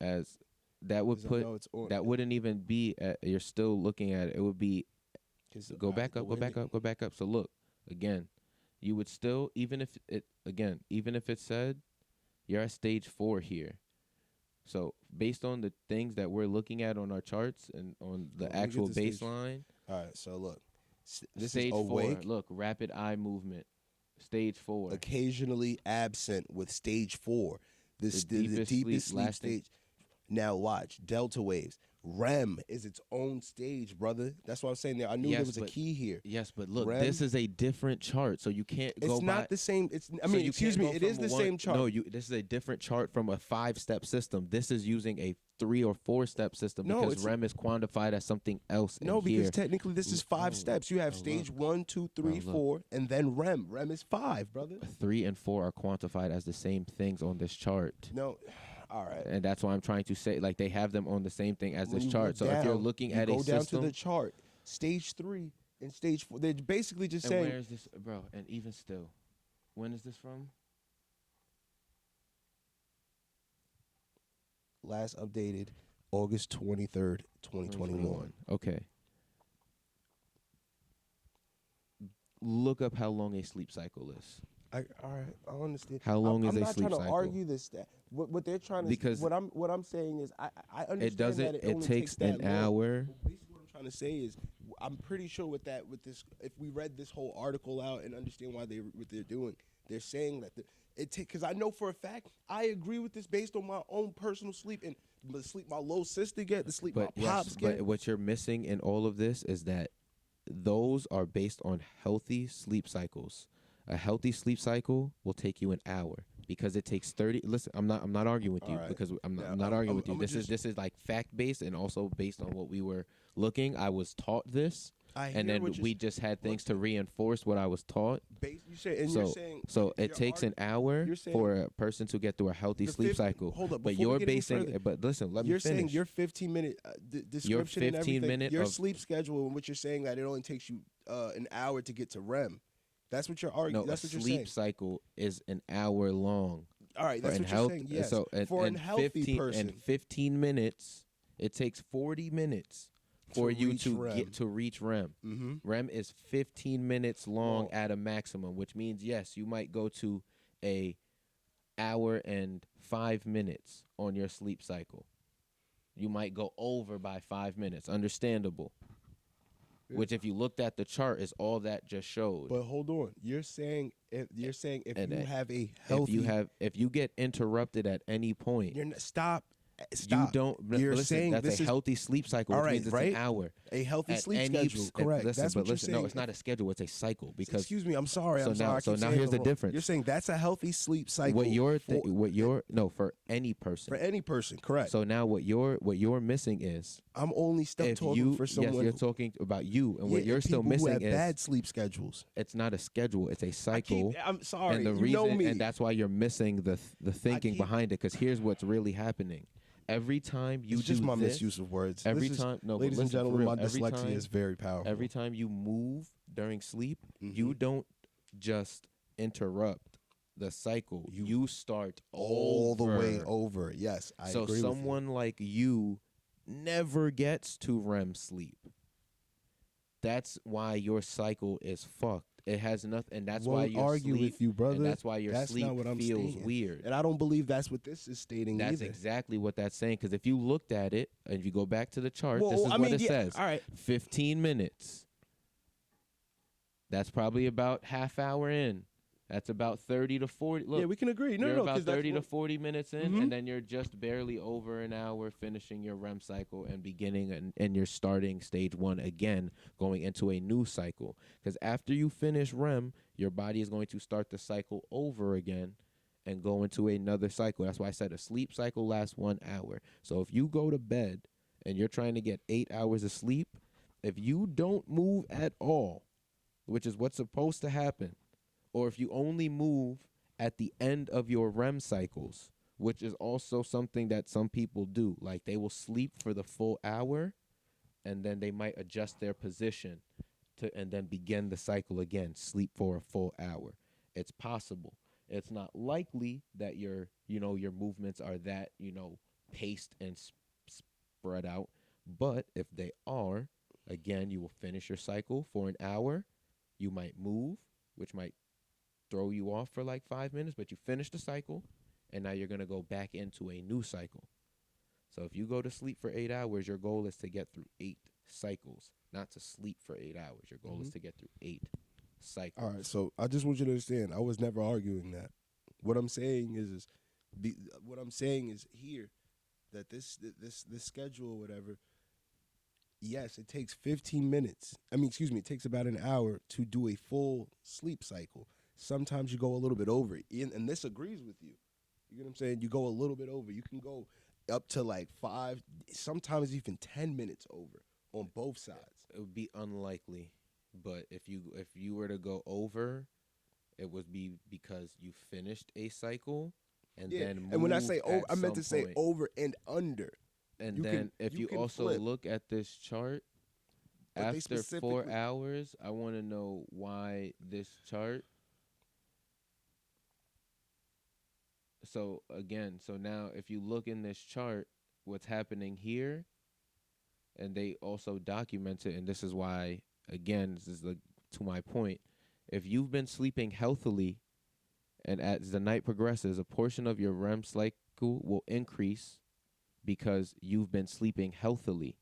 S2: as that would
S1: 'Cause I
S2: put
S1: know it's on-
S2: that wouldn't even be. You're still looking at it. It would be
S1: 'cause,
S2: go
S1: alright,
S2: back
S1: the
S2: up, go
S1: way
S2: back
S1: they-
S2: up, go back up. So look, again, you would still, even if it said you're at stage 4 here. So based on the things that we're looking at on our charts and on the
S1: Let me get
S2: actual
S1: to stage-
S2: baseline,
S1: All right, so look, this
S2: stage
S1: is
S2: 4.
S1: awake,
S2: Look, rapid eye movement, stage 4.
S1: occasionally absent with stage 4. This
S2: The
S1: the
S2: deepest
S1: deepest
S2: sleep
S1: sleep
S2: lasting-
S1: stage. Now watch delta waves. REM is its own stage, brother. That's what I'm saying. There, I knew there
S2: Yes,
S1: was a
S2: but-
S1: key here.
S2: Yes, but look,
S1: REM
S2: this is a different chart, so you can't
S1: It's
S2: go
S1: not
S2: by.
S1: the same. It's. I
S2: So
S1: mean,
S2: you
S1: excuse
S2: can't
S1: me.
S2: go
S1: It is
S2: from
S1: the
S2: one-
S1: same chart.
S2: No, this is a different chart from a 5-step system. This is using a 3 or 4-step system
S1: No,
S2: because
S1: it's-
S2: REM is quantified as something else.
S1: No,
S2: in
S1: because
S2: here.
S1: technically this is 5
S2: Oh,
S1: steps. You have
S2: oh,
S1: stage
S2: look.
S1: 1, 2, 3,
S2: look.
S1: 4, and then REM. REM is 5, brother.
S2: 3 and 4 are quantified as the same things on this chart.
S1: No, all right.
S2: And that's why I'm trying to say, like, they have them on the same thing as
S1: When
S2: this
S1: you
S2: chart.
S1: look
S2: So if you're
S1: down,
S2: looking
S1: you
S2: at
S1: go
S2: a
S1: down
S2: system,
S1: to the chart, stage 3 and stage 4, they're basically just
S2: and
S1: saying.
S2: where is this, bro? And even still, when is this from?
S1: Last updated August 23rd, 2021.
S2: Okay. Look up how long a sleep cycle is.
S1: All right, I understand.
S2: How long
S1: I'm
S2: is a
S1: not
S2: sleep
S1: trying to
S2: cycle?
S1: argue this. What they're trying to
S2: Because
S1: what I'm saying is I understand
S2: It doesn't.
S1: that
S2: It
S1: only
S2: takes
S1: that
S2: an
S1: long.
S2: hour.
S1: Basically, what I'm trying to say is, I'm pretty sure with this, if we read this whole article out and understand why what they're doing, they're saying that because I know for a fact I agree with this based on my own personal sleep and the sleep my little sister get, the sleep
S2: But
S1: my
S2: yes,
S1: pops get.
S2: but what you're missing in all of this is that those are based on healthy sleep cycles. A healthy sleep cycle will take you an hour because it takes 30. Listen, I'm not arguing with you
S1: All right.
S2: because I'm
S1: Yeah,
S2: not arguing with you.
S1: I'ma
S2: This is like fact based and also based on what we were looking. I was taught this,
S1: I
S2: and
S1: hear
S2: then
S1: what you're
S2: we just had things to reinforce what I was taught.
S1: You say, and
S2: So,
S1: you're saying
S2: so it
S1: you're
S2: takes an
S1: argu-
S2: hour
S1: you're saying
S2: for a person to get through a healthy
S1: the
S2: sleep
S1: 50
S2: cycle.
S1: Hold up,
S2: But
S1: before we
S2: you're
S1: get any
S2: basing.
S1: further,
S2: But listen, let me
S1: You're
S2: finish.
S1: saying your 15-minute description and
S2: 15
S1: everything,
S2: minute
S1: your
S2: of-
S1: sleep schedule, and what you're saying that it only takes you an hour to get to REM. That's what you're arguing.
S2: No, a
S1: That's what you're
S2: sleep
S1: saying.
S2: cycle is an hour long.
S1: All right, that's
S2: For
S1: what
S2: in
S1: you're saying. Yes.
S2: So
S1: for
S2: in
S1: an healthy
S2: 15,
S1: person,
S2: in 15 minutes, it takes 40 minutes for you
S1: reach
S2: to
S1: REM.
S2: get to reach REM.
S1: mm-hmm.
S2: REM is 15 minutes long
S1: Whoa.
S2: at a maximum, which means yes, you might go to a hour and 5 minutes on your sleep cycle. You might go over by 5 minutes. Understandable.
S1: Yeah.
S2: Which, if you looked at the chart, is all that just showed.
S1: But hold on, you're saying if
S2: And
S1: you have a healthy,
S2: if you get interrupted at any point,
S1: you're not, stop.
S2: you don't.
S1: You're
S2: listen,
S1: saying
S2: that's
S1: this
S2: a
S1: is
S2: healthy sleep cycle,
S1: All
S2: which
S1: right,
S2: means it's
S1: right?
S2: an hour.
S1: a healthy
S2: At
S1: sleep
S2: any
S1: schedule.
S2: s-
S1: Correct.
S2: Listen,
S1: That's
S2: but
S1: what you're
S2: listen,
S1: saying.
S2: no, it's not a schedule. It's a cycle because
S1: Excuse me. I'm sorry.
S2: So
S1: I'm
S2: now-
S1: sorry. I
S2: so
S1: keep
S2: now
S1: saying
S2: here's
S1: it
S2: the
S1: wrong.
S2: difference.
S1: You're saying that's a healthy sleep cycle.
S2: what you're
S1: for,
S2: for any person.
S1: for any person. Correct.
S2: So now what you're missing is
S1: I'm only stuck
S2: if
S1: talking
S2: you
S1: for someone.
S2: yes, you're talking about you, and what
S1: Yeah,
S2: you're still
S1: people who
S2: missing
S1: have
S2: is
S1: bad sleep schedules.
S2: it's not a schedule. It's a cycle.
S1: I'm sorry.
S2: And the
S1: you
S2: reason,
S1: know me.
S2: and that's why you're missing the thinking
S1: keep-
S2: behind it. Because here's what's really happening. Every time you
S1: it's just
S2: do
S1: my
S2: this,
S1: misuse of words.
S2: every
S1: This is-
S2: time, no, but
S1: ladies and
S2: listen, for
S1: gentlemen,
S2: real,
S1: my
S2: every
S1: dyslexia
S2: time-
S1: is very powerful.
S2: every time you move during sleep,
S1: Mhm.
S2: you don't just interrupt the cycle.
S1: You-
S2: You start
S1: all the way
S2: over.
S1: over. Yes, I
S2: So
S1: agree with
S2: someone like you never gets to REM sleep. That's why your cycle is fucked. It has nothing, and that's why
S1: Won't
S2: your
S1: argue
S2: sleep,
S1: with you, brother.
S2: and that's why your
S1: That's
S2: sleep
S1: not what I'm
S2: feels
S1: stating.
S2: weird.
S1: you. And I don't believe that's what this is stating
S2: That's
S1: either.
S2: exactly what that's saying. Because if you looked at it, and if you go back to the chart,
S1: Well,
S2: this is
S1: I
S2: what
S1: mean,
S2: it
S1: yeah,
S2: says.
S1: all right.
S2: 15 minutes. That's probably about half hour in. That's about 30 to 40. Look,
S1: Yeah, we can agree. No,
S2: you're
S1: no,
S2: about
S1: because that's
S2: 30 to
S1: what,
S2: 40 minutes in,
S1: Mhm.
S2: and then you're just barely over an hour finishing your REM cycle and beginning, and you're starting stage one again, going into a new cycle. Because after you finish REM, your body is going to start the cycle over again and go into another cycle. That's why I said a sleep cycle lasts 1 hour. So if you go to bed and you're trying to get 8 hours of sleep, if you don't move at all, which is what's supposed to happen, or if you only move at the end of your REM cycles, which is also something that some people do. Like they will sleep for the full hour and then they might adjust their position to and then begin the cycle again, sleep for a full hour. It's possible. It's not likely that your movements are that, paced and spread out, but if they are, again, you will finish your cycle for an hour. You might move, which might throw you off for like 5 minutes, but you finish the cycle, and now you're going to go back into a new cycle. So if you go to sleep for 8 hours, your goal is to get through 8 cycles, not to sleep for 8 hours. Your goal is to get through 8 cycles.
S1: All right, so I just want you to understand, I was never arguing that. What I'm saying what I'm saying is here that this schedule or whatever. Yes, it takes 15 minutes. It takes about an hour to do a full sleep cycle. Sometimes you go a little bit over it, and this agrees with you. You get what I'm saying? You go a little bit over. You can go up to like 5, sometimes even 10 minutes over on both sides.
S2: It would be unlikely, but if you were to go over, it would be because you finished a cycle and
S1: Yeah,
S2: then moved
S1: and when I say over,
S2: at
S1: I meant
S2: some
S1: to say
S2: point.
S1: over and under.
S2: And
S1: You
S2: then
S1: can-
S2: if
S1: you
S2: you
S1: can
S2: also
S1: flip.
S2: look at this chart,
S1: But they
S2: after 4
S1: specifically-
S2: hours, I want to know why this chart. So again, so now if you look in this chart, what's happening here, and they also document it, and this is why, again, this is to my point. If you've been sleeping healthily, and as the night progresses, a portion of your REM cycle will increase because you've been sleeping healthily.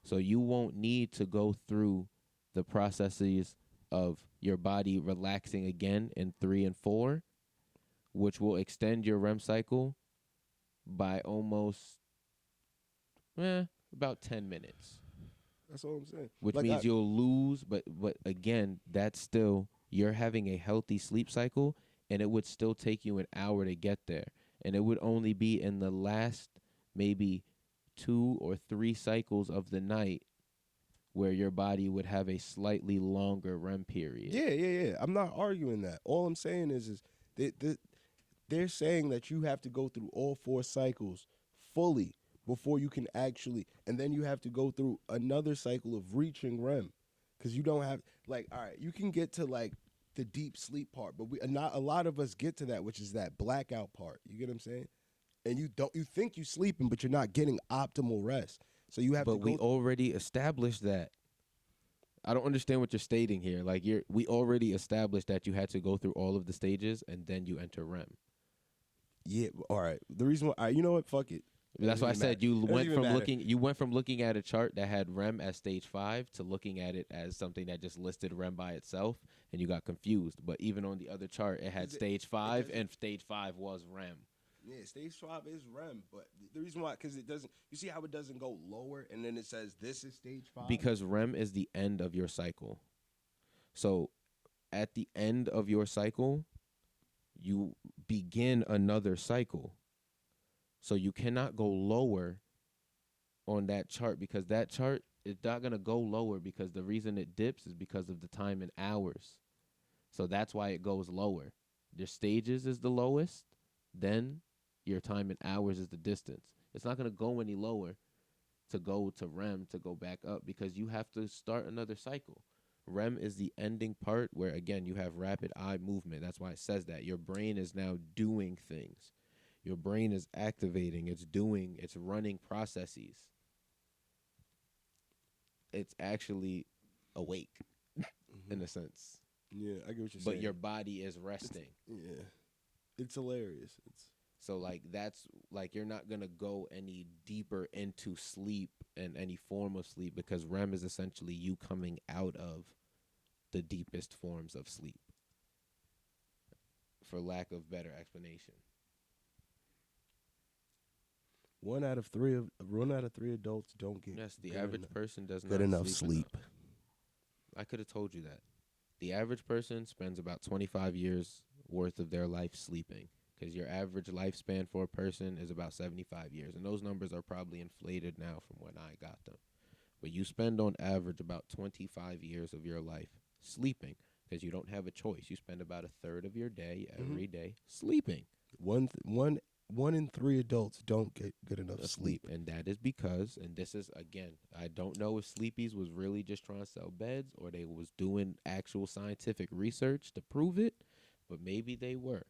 S2: So you won't need to go through the processes of your body relaxing again in 3 and 4, which will extend your REM cycle by almost about 10 minutes.
S1: That's all I'm saying.
S2: Which
S1: Like,
S2: means you'll lose, but again, that's still, you're having a healthy sleep cycle, and it would still take you an hour to get there. And it would only be in the last maybe 2 or 3 cycles of the night where your body would have a slightly longer REM period.
S1: Yeah. I'm not arguing that. All I'm saying is they're saying that you have to go through all 4 cycles fully before you can actually, and then you have to go through another cycle of reaching REM, because you don't have, like, all right, you can get to like the deep sleep part, but not a lot of us get to that, which is that blackout part. You get what I'm saying? And you think you're sleeping, but you're not getting optimal rest. So you have to
S2: But
S1: go.
S2: we already established that. I don't understand what you're stating here. Like we already established that you had to go through all of the stages and then you enter REM.
S1: Yeah, all right. The reason why, all right, you know what? Fuck it.
S2: That's why I said you went from
S1: matter.
S2: looking at a chart that had REM as stage 5 to looking at it as something that just listed REM by itself, and you got confused. But even on the other chart, it had stage 5, and stage 5 was REM.
S1: Yeah, stage 5 is REM, but the reason why, because it doesn't, you see how it doesn't go lower and then it says this is stage 5?
S2: Because REM is the end of your cycle. So at the end of your cycle, you begin another cycle. So you cannot go lower on that chart, because that chart is not going to go lower, because the reason it dips is because of the time in hours. So that's why it goes lower. Your stages is the lowest, then your time in hours is the distance. It's not going to go any lower to go to REM to go back up, because you have to start another cycle. REM is the ending part where, again, you have rapid eye movement. That's why it says that. Your brain is now doing things. Your brain is activating. It's running processes. It's actually awake in a sense.
S1: Yeah, I get what you're saying.
S2: But your body is resting.
S1: It's hilarious.
S2: So like that's like you're not gonna go any deeper into sleep and any form of sleep, because REM is essentially you coming out of the deepest forms of sleep, for lack of better explanation.
S1: 1 out of 3 adults don't get
S2: Yes, the
S1: good
S2: average
S1: enough-
S2: person does
S1: good
S2: not
S1: enough sleep.
S2: enough. I could have told you that. The average person spends about 25 years worth of their life sleeping, because your average lifespan for a person is about 75 years. And those numbers are probably inflated now from when I got them. But you spend on average about 25 years of your life sleeping, because you don't have a choice. You spend about a third of your day every day sleeping.
S1: 1 in 3 adults don't get good enough sleep.
S2: And that is because, and this is, again, I don't know if Sleepies was really just trying to sell beds or they was doing actual scientific research to prove it, but maybe they were.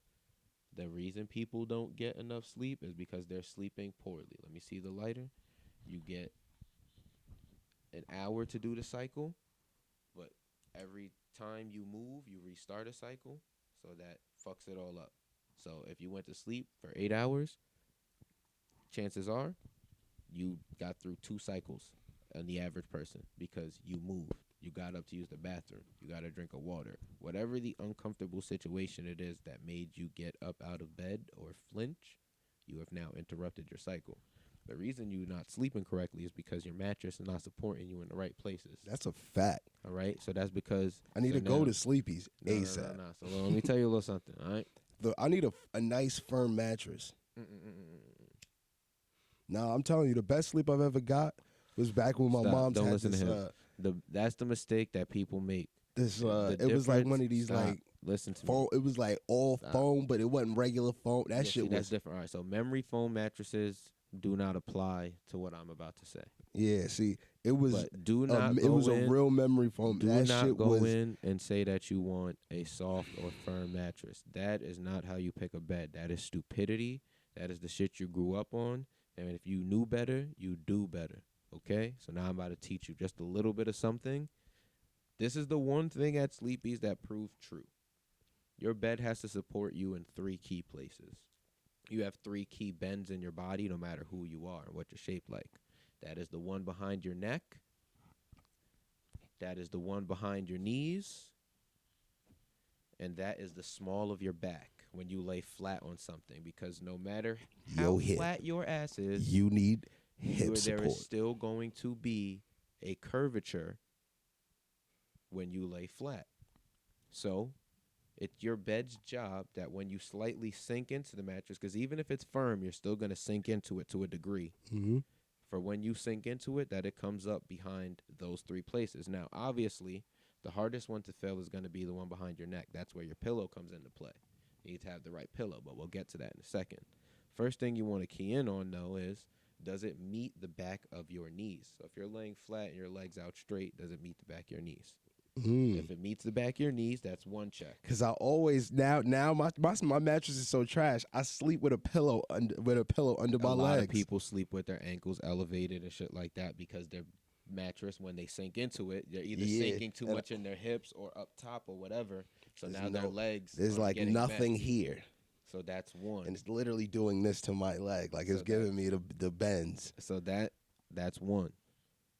S2: The reason people don't get enough sleep is because they're sleeping poorly. Let me see the lighter. You get an hour to do the cycle, but every time you move, you restart a cycle, so that fucks it all up. So if you went to sleep for 8 hours, chances are you got through 2 cycles on the average person, because you moved. You got up to use the bathroom. You got a drink of water. Whatever the uncomfortable situation it is that made you get up out of bed or flinch, you have now interrupted your cycle. The reason you're not sleeping correctly is because your mattress is not supporting you in the right places.
S1: That's a fact.
S2: All right? So that's because
S1: I need to go to Sleepy's ASAP.
S2: No. So let me tell you a little something, all right?
S1: I need a nice firm mattress. No, I'm telling you, the best sleep I've ever got was back when my
S2: Stop.
S1: mom's
S2: Don't
S1: had
S2: listen
S1: this.
S2: to him. That's the mistake that people make.
S1: This
S2: The
S1: it was like
S2: difference-
S1: one of these
S2: stop.
S1: like
S2: Listen to
S1: foam.
S2: me.
S1: It was like all
S2: Stop.
S1: foam, but it wasn't regular foam. That
S2: Yeah,
S1: shit
S2: see, that's
S1: was
S2: different. All right, so memory foam mattresses do not apply to what I'm about to say.
S1: yeah. See, it was
S2: But do not
S1: it
S2: go
S1: was
S2: in.
S1: a real memory foam.
S2: Do
S1: That
S2: not
S1: shit
S2: go
S1: was
S2: in and say that you want a soft or firm mattress. That is not how you pick a bed. That is stupidity. That is the shit you grew up on. And if you knew better, you do better. Okay? So now I'm about to teach you just a little bit of something. This is the one thing at Sleepy's that proved true. Your bed has to support you in 3 key places. You have 3 key bends in your body, no matter who you are and what you're shaped like. That is the one behind your neck. That is the one behind your knees. And that is the small of your back when you lay flat on something. Because no matter how
S1: Yo, hip.
S2: flat your ass is,
S1: you need hip
S2: there
S1: support.
S2: is still going to be a curvature when you lay flat. So it's your bed's job that when you slightly sink into the mattress, because even if it's firm, you're still going to sink into it to a degree.
S1: Mm-hmm.
S2: For when you sink into it, that it comes up behind those 3 places. Now, obviously, the hardest one to fill is going to be the one behind your neck. That's where your pillow comes into play. You need to have the right pillow, but we'll get to that in a second. First thing you want to key in on, though, is does it meet the back of your knees? So if you're laying flat and your legs out straight, does it meet the back of your knees? If it meets the back of your knees, that's 1 check.
S1: Cause I always now my mattress is so trash. I sleep with a pillow under my
S2: A lot
S1: legs.
S2: of people sleep with their ankles elevated and shit like that because their mattress, when they sink into it, they're either
S1: Yeah,
S2: sinking too
S1: and
S2: much in their hips or up top or whatever. So
S1: There's
S2: now their
S1: no-
S2: legs
S1: There's
S2: are
S1: like
S2: getting
S1: nothing
S2: bent.
S1: here,
S2: So that's 1.
S1: and it's literally doing this to my leg, like
S2: So
S1: it's giving me the bends.
S2: So that's 1.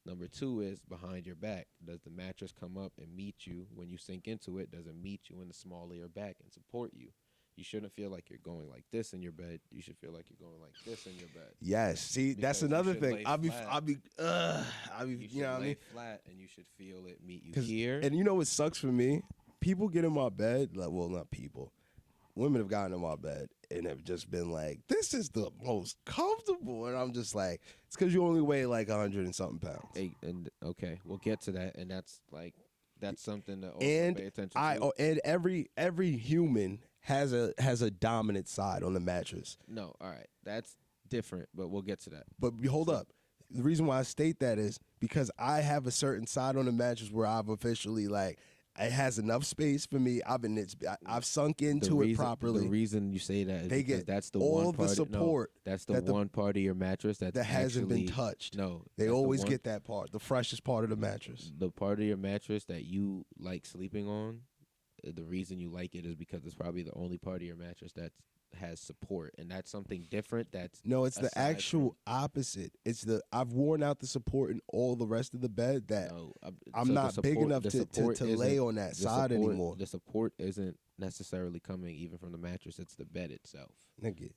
S2: Number 2 is behind your back. Does the mattress come up and meet you when you sink into it? Does it meet you in the small of your back and support you? You shouldn't feel like you're going like this in your bed. You should feel like you're going like this in your bed.
S1: Yes, see, that's
S2: Because you
S1: another
S2: should
S1: thing.
S2: lay
S1: I'll be,
S2: flat.
S1: you
S2: You
S1: know what I
S2: should lay
S1: mean?
S2: flat and you should feel it meet you
S1: 'Cause-
S2: here.
S1: And you know what sucks for me? People get in my bed, like, well, not people. Women have gotten in my bed and have just been like, this is the most comfortable. And I'm just like, it's because you only weigh like 100 and something pounds.
S2: Hey, and okay, we'll get to that. And that's something to also
S1: And
S2: pay attention to.
S1: and every human has a dominant side on the mattress.
S2: No, all right, that's different, but we'll get to that.
S1: But hold up. The reason why I state that is because I have a certain side on the mattress where I've officially like it has enough space for me. I've sunk into it properly.
S2: The reason you say that is
S1: They
S2: because
S1: get
S2: that's the
S1: all
S2: one
S1: the
S2: part.
S1: support
S2: that's the
S1: that the-
S2: one part of your mattress that
S1: hasn't been touched.
S2: No,
S1: They
S2: that's the
S1: always
S2: one-
S1: get that part, the freshest part of the mattress.
S2: the part of your mattress that you like sleeping on. The reason you like it is because it's probably the only part of your mattress that's has support, and that's something different. That's
S1: No, it's the
S2: aside
S1: actual opposite. It's the I've worn out the support in all the rest of the bed that
S2: No,
S1: I'm
S2: so the
S1: not big
S2: support-
S1: enough
S2: the
S1: to
S2: support
S1: lay
S2: isn't-
S1: on that
S2: the
S1: side
S2: support-
S1: anymore.
S2: The support isn't necessarily coming even from the mattress; it's the bed itself.
S1: Nigga,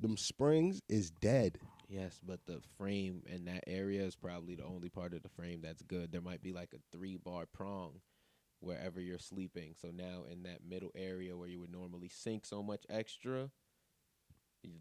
S1: them springs is dead.
S2: Yes, but the frame in that area is probably the only part of the frame that's good. There might be like a 3-bar prong wherever you're sleeping. So now in that middle area where you would normally sink so much extra,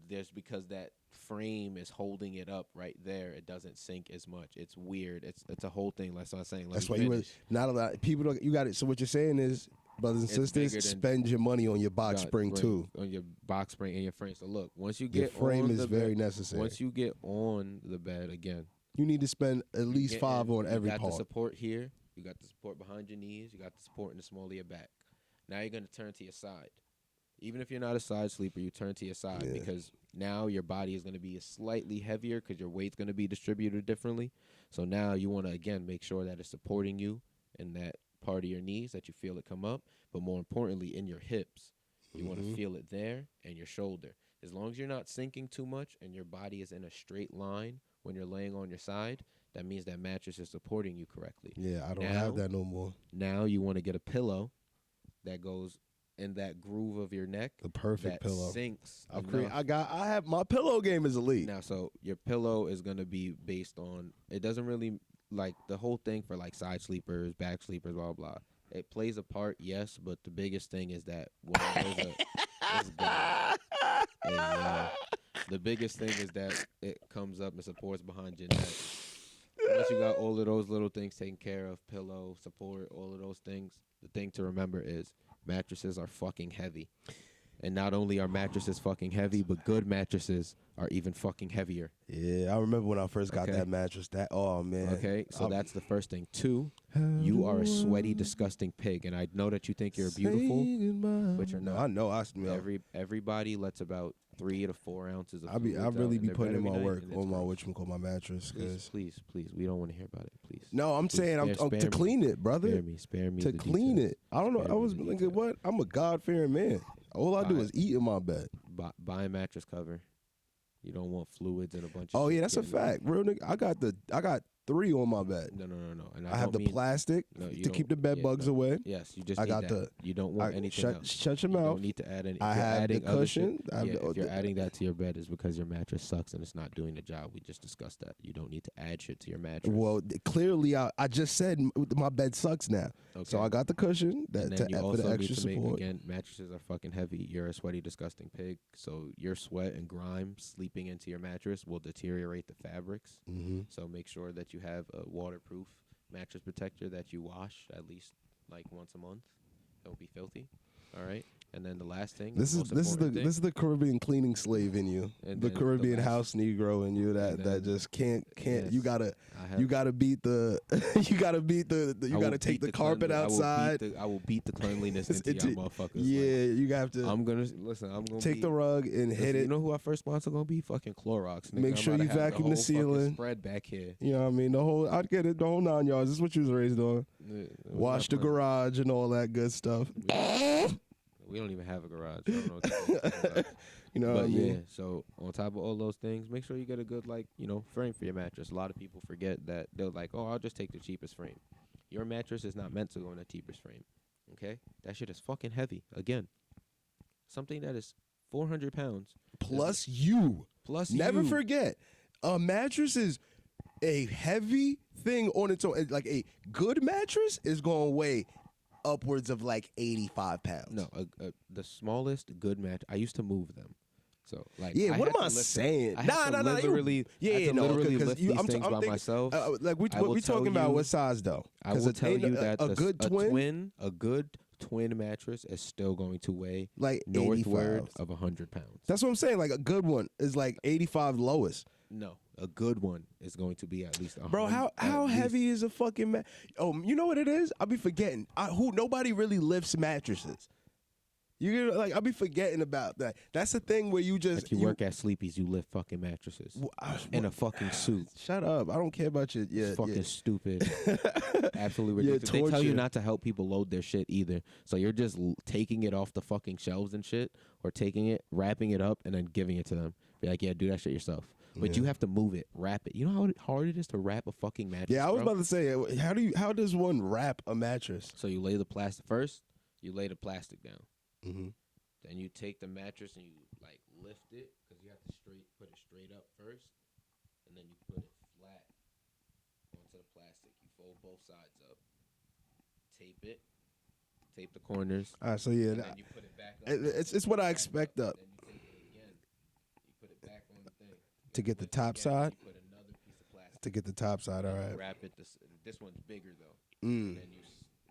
S2: there's because that frame is holding it up right there. It doesn't sink as much. It's weird. It's a whole thing. That's what I'm saying.
S1: That's why you were not a lot people don't. You got it. So what you're saying is, brothers and
S2: It's bigger
S1: sisters,
S2: than-
S1: spend your money on your box
S2: got
S1: spring too.
S2: on your box spring and your frame. So look, once you
S1: Your
S2: get
S1: frame
S2: on
S1: is
S2: the
S1: very
S2: bed,
S1: necessary.
S2: once you get on the bed again,
S1: You need to spend at
S2: you
S1: least
S2: get
S1: 5
S2: in,
S1: on every
S2: You got
S1: part.
S2: the support here. You got the support behind your knees. You got the support in the small of your back. Now you're gonna turn to your side. Even if you're not a side sleeper, you turn to your side
S1: Yeah.
S2: because now your body is gonna be slightly heavier because your weight's gonna be distributed differently. So now you want to again make sure that it's supporting you in that part of your knees that you feel it come up, but more importantly in your hips. You want to feel it there and your shoulder. As long as you're not sinking too much and your body is in a straight line when you're laying on your side, that means that mattress is supporting you correctly.
S1: Yeah, I don't
S2: Now-
S1: have that no more.
S2: Now you want to get a pillow that goes in that groove of your neck
S1: The perfect
S2: that
S1: pillow.
S2: sinks.
S1: I
S2: enough.
S1: have my pillow game is elite.
S2: Now, so your pillow is gonna be based on. It doesn't really like the whole thing for like side sleepers, back sleepers, blah blah. It plays a part, yes, but the biggest thing is that when there's a this guy is, the biggest thing is that it comes up and supports behind your neck. Once you got all of those little things taken care of, pillow, support, all of those things, the thing to remember is mattresses are fucking heavy. And not only are mattresses fucking heavy, but good mattresses are even fucking heavier.
S1: Yeah, I remember when I first got
S2: Okay.
S1: that mattress. That oh man.
S2: Okay, so
S1: I'm-
S2: that's the first thing. 2, you are a sweaty, disgusting pig, and I know that you think you're beautiful, but you're
S1: No,
S2: not.
S1: I know. I smell.
S2: Everybody lets about 3 to 4 ounces of.
S1: I
S2: fluids
S1: really
S2: out
S1: be
S2: their
S1: putting
S2: bed
S1: in my
S2: every night,
S1: work
S2: and it's
S1: on my
S2: gross.
S1: my mattress. Cause
S2: Please, we don't want to hear about it. Please.
S1: no, I'm
S2: Please
S1: saying I'm
S2: spare
S1: to
S2: me.
S1: clean it, brother.
S2: Spare me.
S1: To
S2: the
S1: clean
S2: details.
S1: it. I don't know.
S2: Spare
S1: I
S2: me
S1: was
S2: the
S1: thinking,
S2: details.
S1: what? I'm a God fearing man. All I do
S2: Buy
S1: is eat in my bed.
S2: Buy a mattress cover. You don't want fluids and a bunch of.
S1: Oh
S2: shit
S1: yeah, that's a
S2: getting in.
S1: fact. Real nigga. I got 3 on my bed.
S2: No. And
S1: I have
S2: don't
S1: the
S2: mean-
S1: plastic
S2: No, you
S1: to keep the
S2: don't-
S1: bed
S2: yeah,
S1: bugs
S2: no.
S1: away.
S2: Yes, you just.
S1: I
S2: need
S1: got
S2: that. You don't want anything else.
S1: Shut your
S2: You
S1: mouth.
S2: don't need to add any.
S1: I
S2: if you're
S1: have the
S2: adding other
S1: cushion.
S2: shit-
S1: I have
S2: yeah,
S1: the-
S2: if you're adding that to your bed, is because your mattress sucks and it's not doing the job. We just discussed that. You don't need to add shit to your mattress.
S1: Well, clearly, I just said my bed sucks now. So
S2: Okay.
S1: I got the cushion
S2: And then you
S1: for
S2: also
S1: the
S2: need
S1: extra
S2: to make
S1: support.
S2: again. Mattresses are fucking heavy. You're a sweaty, disgusting pig. So your sweat and grime sleeping into your mattress will deteriorate the fabrics.
S1: Mm-hmm.
S2: So make sure that you have a waterproof mattress protector that you wash at least like once a month. Don't be filthy. All right. And then the last thing.
S1: This is
S2: most
S1: this is the
S2: important thing,
S1: this is the Caribbean cleaning slave in you,
S2: And
S1: the
S2: then the
S1: Caribbean
S2: last-
S1: house Negro in you that
S2: and then-
S1: just can't.
S2: Yes.
S1: You gotta
S2: I have-
S1: you gotta beat the you gotta beat the
S2: I
S1: you
S2: will
S1: gotta take
S2: beat
S1: the carpet outside.
S2: I will beat the cleanliness into
S1: Into-
S2: y'all motherfuckers.
S1: Yeah, you have to
S2: I'm gonna listen. I'm gonna
S1: take
S2: be,
S1: the rug and
S2: listen,
S1: hit
S2: You
S1: it.
S2: know who our first sponsor gonna be? Fucking Clorox. Nigga.
S1: Make
S2: I'm
S1: sure
S2: about
S1: you
S2: to have
S1: vacuum the
S2: whole fucking
S1: ceiling.
S2: Spread back here.
S1: You know what I mean? I get it. The whole 9 yards. This is what you was raised on. Wash the garage and all that good stuff.
S2: We don't even have a garage. I don't know what you're talking about.
S1: You know what I
S2: But
S1: mean?
S2: yeah, so on top of all those things, make sure you get a good frame for your mattress. A lot of people forget that. They're like, oh, I'll just take the cheapest frame. Your mattress is not meant to go in the cheapest frame. Okay, that shit is fucking heavy. Again, something that is 400 pounds
S1: Plus you.
S2: plus.
S1: Never
S2: you.
S1: forget, a mattress is a heavy thing on its own. Like a good mattress is going to weigh upwards of like 85 pounds.
S2: No, the smallest good match. I used to move them. So like,
S1: Yeah,
S2: I
S1: what
S2: had
S1: am I
S2: to lift-
S1: saying?
S2: I had to literally,
S1: Yeah,
S2: I had to
S1: no,
S2: literally
S1: because
S2: lift
S1: you-
S2: these
S1: I'm t-
S2: things
S1: I'm
S2: by
S1: thinking-
S2: myself.
S1: Like
S2: I will
S1: we
S2: tell
S1: talking about
S2: you-
S1: what size though?
S2: I will
S1: it
S2: tell
S1: ain't
S2: you that
S1: a good twin,
S2: a good twin mattress is still going to weigh
S1: like
S2: northward
S1: 85.
S2: of 100 pounds.
S1: That's what I'm saying. Like a good one is like 85 lowest.
S2: No, a good one is going to be at least 100.
S1: Bro, how
S2: at least-
S1: heavy is a fucking Oh, you know what it is? I'll be forgetting. Nobody really lifts mattresses. You like I'll be forgetting about that. That's the thing where you just
S2: If you work at Sleepy's, you lift fucking mattresses in a fucking suit.
S1: Shut up! I don't care about your
S2: It's fucking stupid. Absolutely
S1: Yeah,
S2: ridiculous. They tell you
S1: torture.
S2: not to help people load their shit either. So you're just taking it off the fucking shelves and shit, or taking it, wrapping it up, and then giving it to them. Be like, yeah, do that shit yourself. But you have to move it, wrap it. You know how hard it is to wrap a fucking mattress?
S1: Yeah, I was
S2: bro?
S1: about to say, how does one wrap a mattress?
S2: So you lay the plastic first. You lay the plastic down.
S1: Mm-hmm.
S2: Then you take the mattress and you like lift it because you have to put it straight up first, and then you put it flat onto the plastic. You fold both sides up, tape it, tape the corners.
S1: All right, so yeah,
S2: And then you put it back up.
S1: it's what I expect up.
S2: Then you tape it again. You put it back on the thing.
S1: To get the
S2: Flip it
S1: top
S2: again,
S1: side?
S2: You put another piece of plastic.
S1: To get the top side, all right.
S2: Wrap it. This one's bigger though.
S1: Mm.
S2: Then you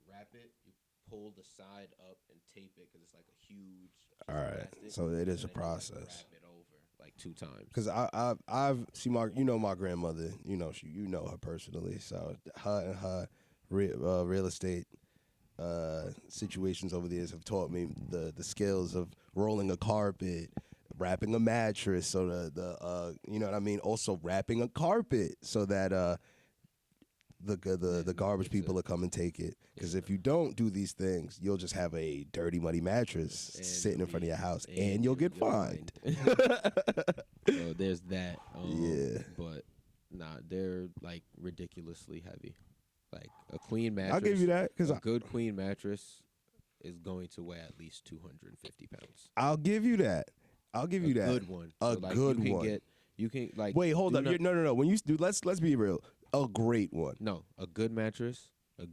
S2: wrap it. You pull the side up and tape it because it's like a huge.
S1: All right, so it is a process.
S2: Wrap it over like 2 times.
S1: Because I've seen my grandmother, you know her personally, so her and her real estate situations over the years have taught me the skills of rolling a carpet, wrapping a mattress, so the you know what I mean, also wrapping a carpet so that the garbage people will come and take it. Because if you don't do these things, you'll just have a dirty, muddy mattress sitting in front of your house, and you'll get fined.
S2: So there's that.
S1: Yeah.
S2: But nah, they're like ridiculously heavy. Like a queen mattress.
S1: I'll give you that, because
S2: a good queen mattress is going to weigh at least 250 pounds.
S1: I'll give you that. I'll give you that.
S2: Good one.
S1: A
S2: So, like,
S1: good
S2: you can
S1: one.
S2: You can like.
S1: Wait, hold
S2: do
S1: on.
S2: not-
S1: No. When you do, let's be real. A great one.
S2: No, a good mattress is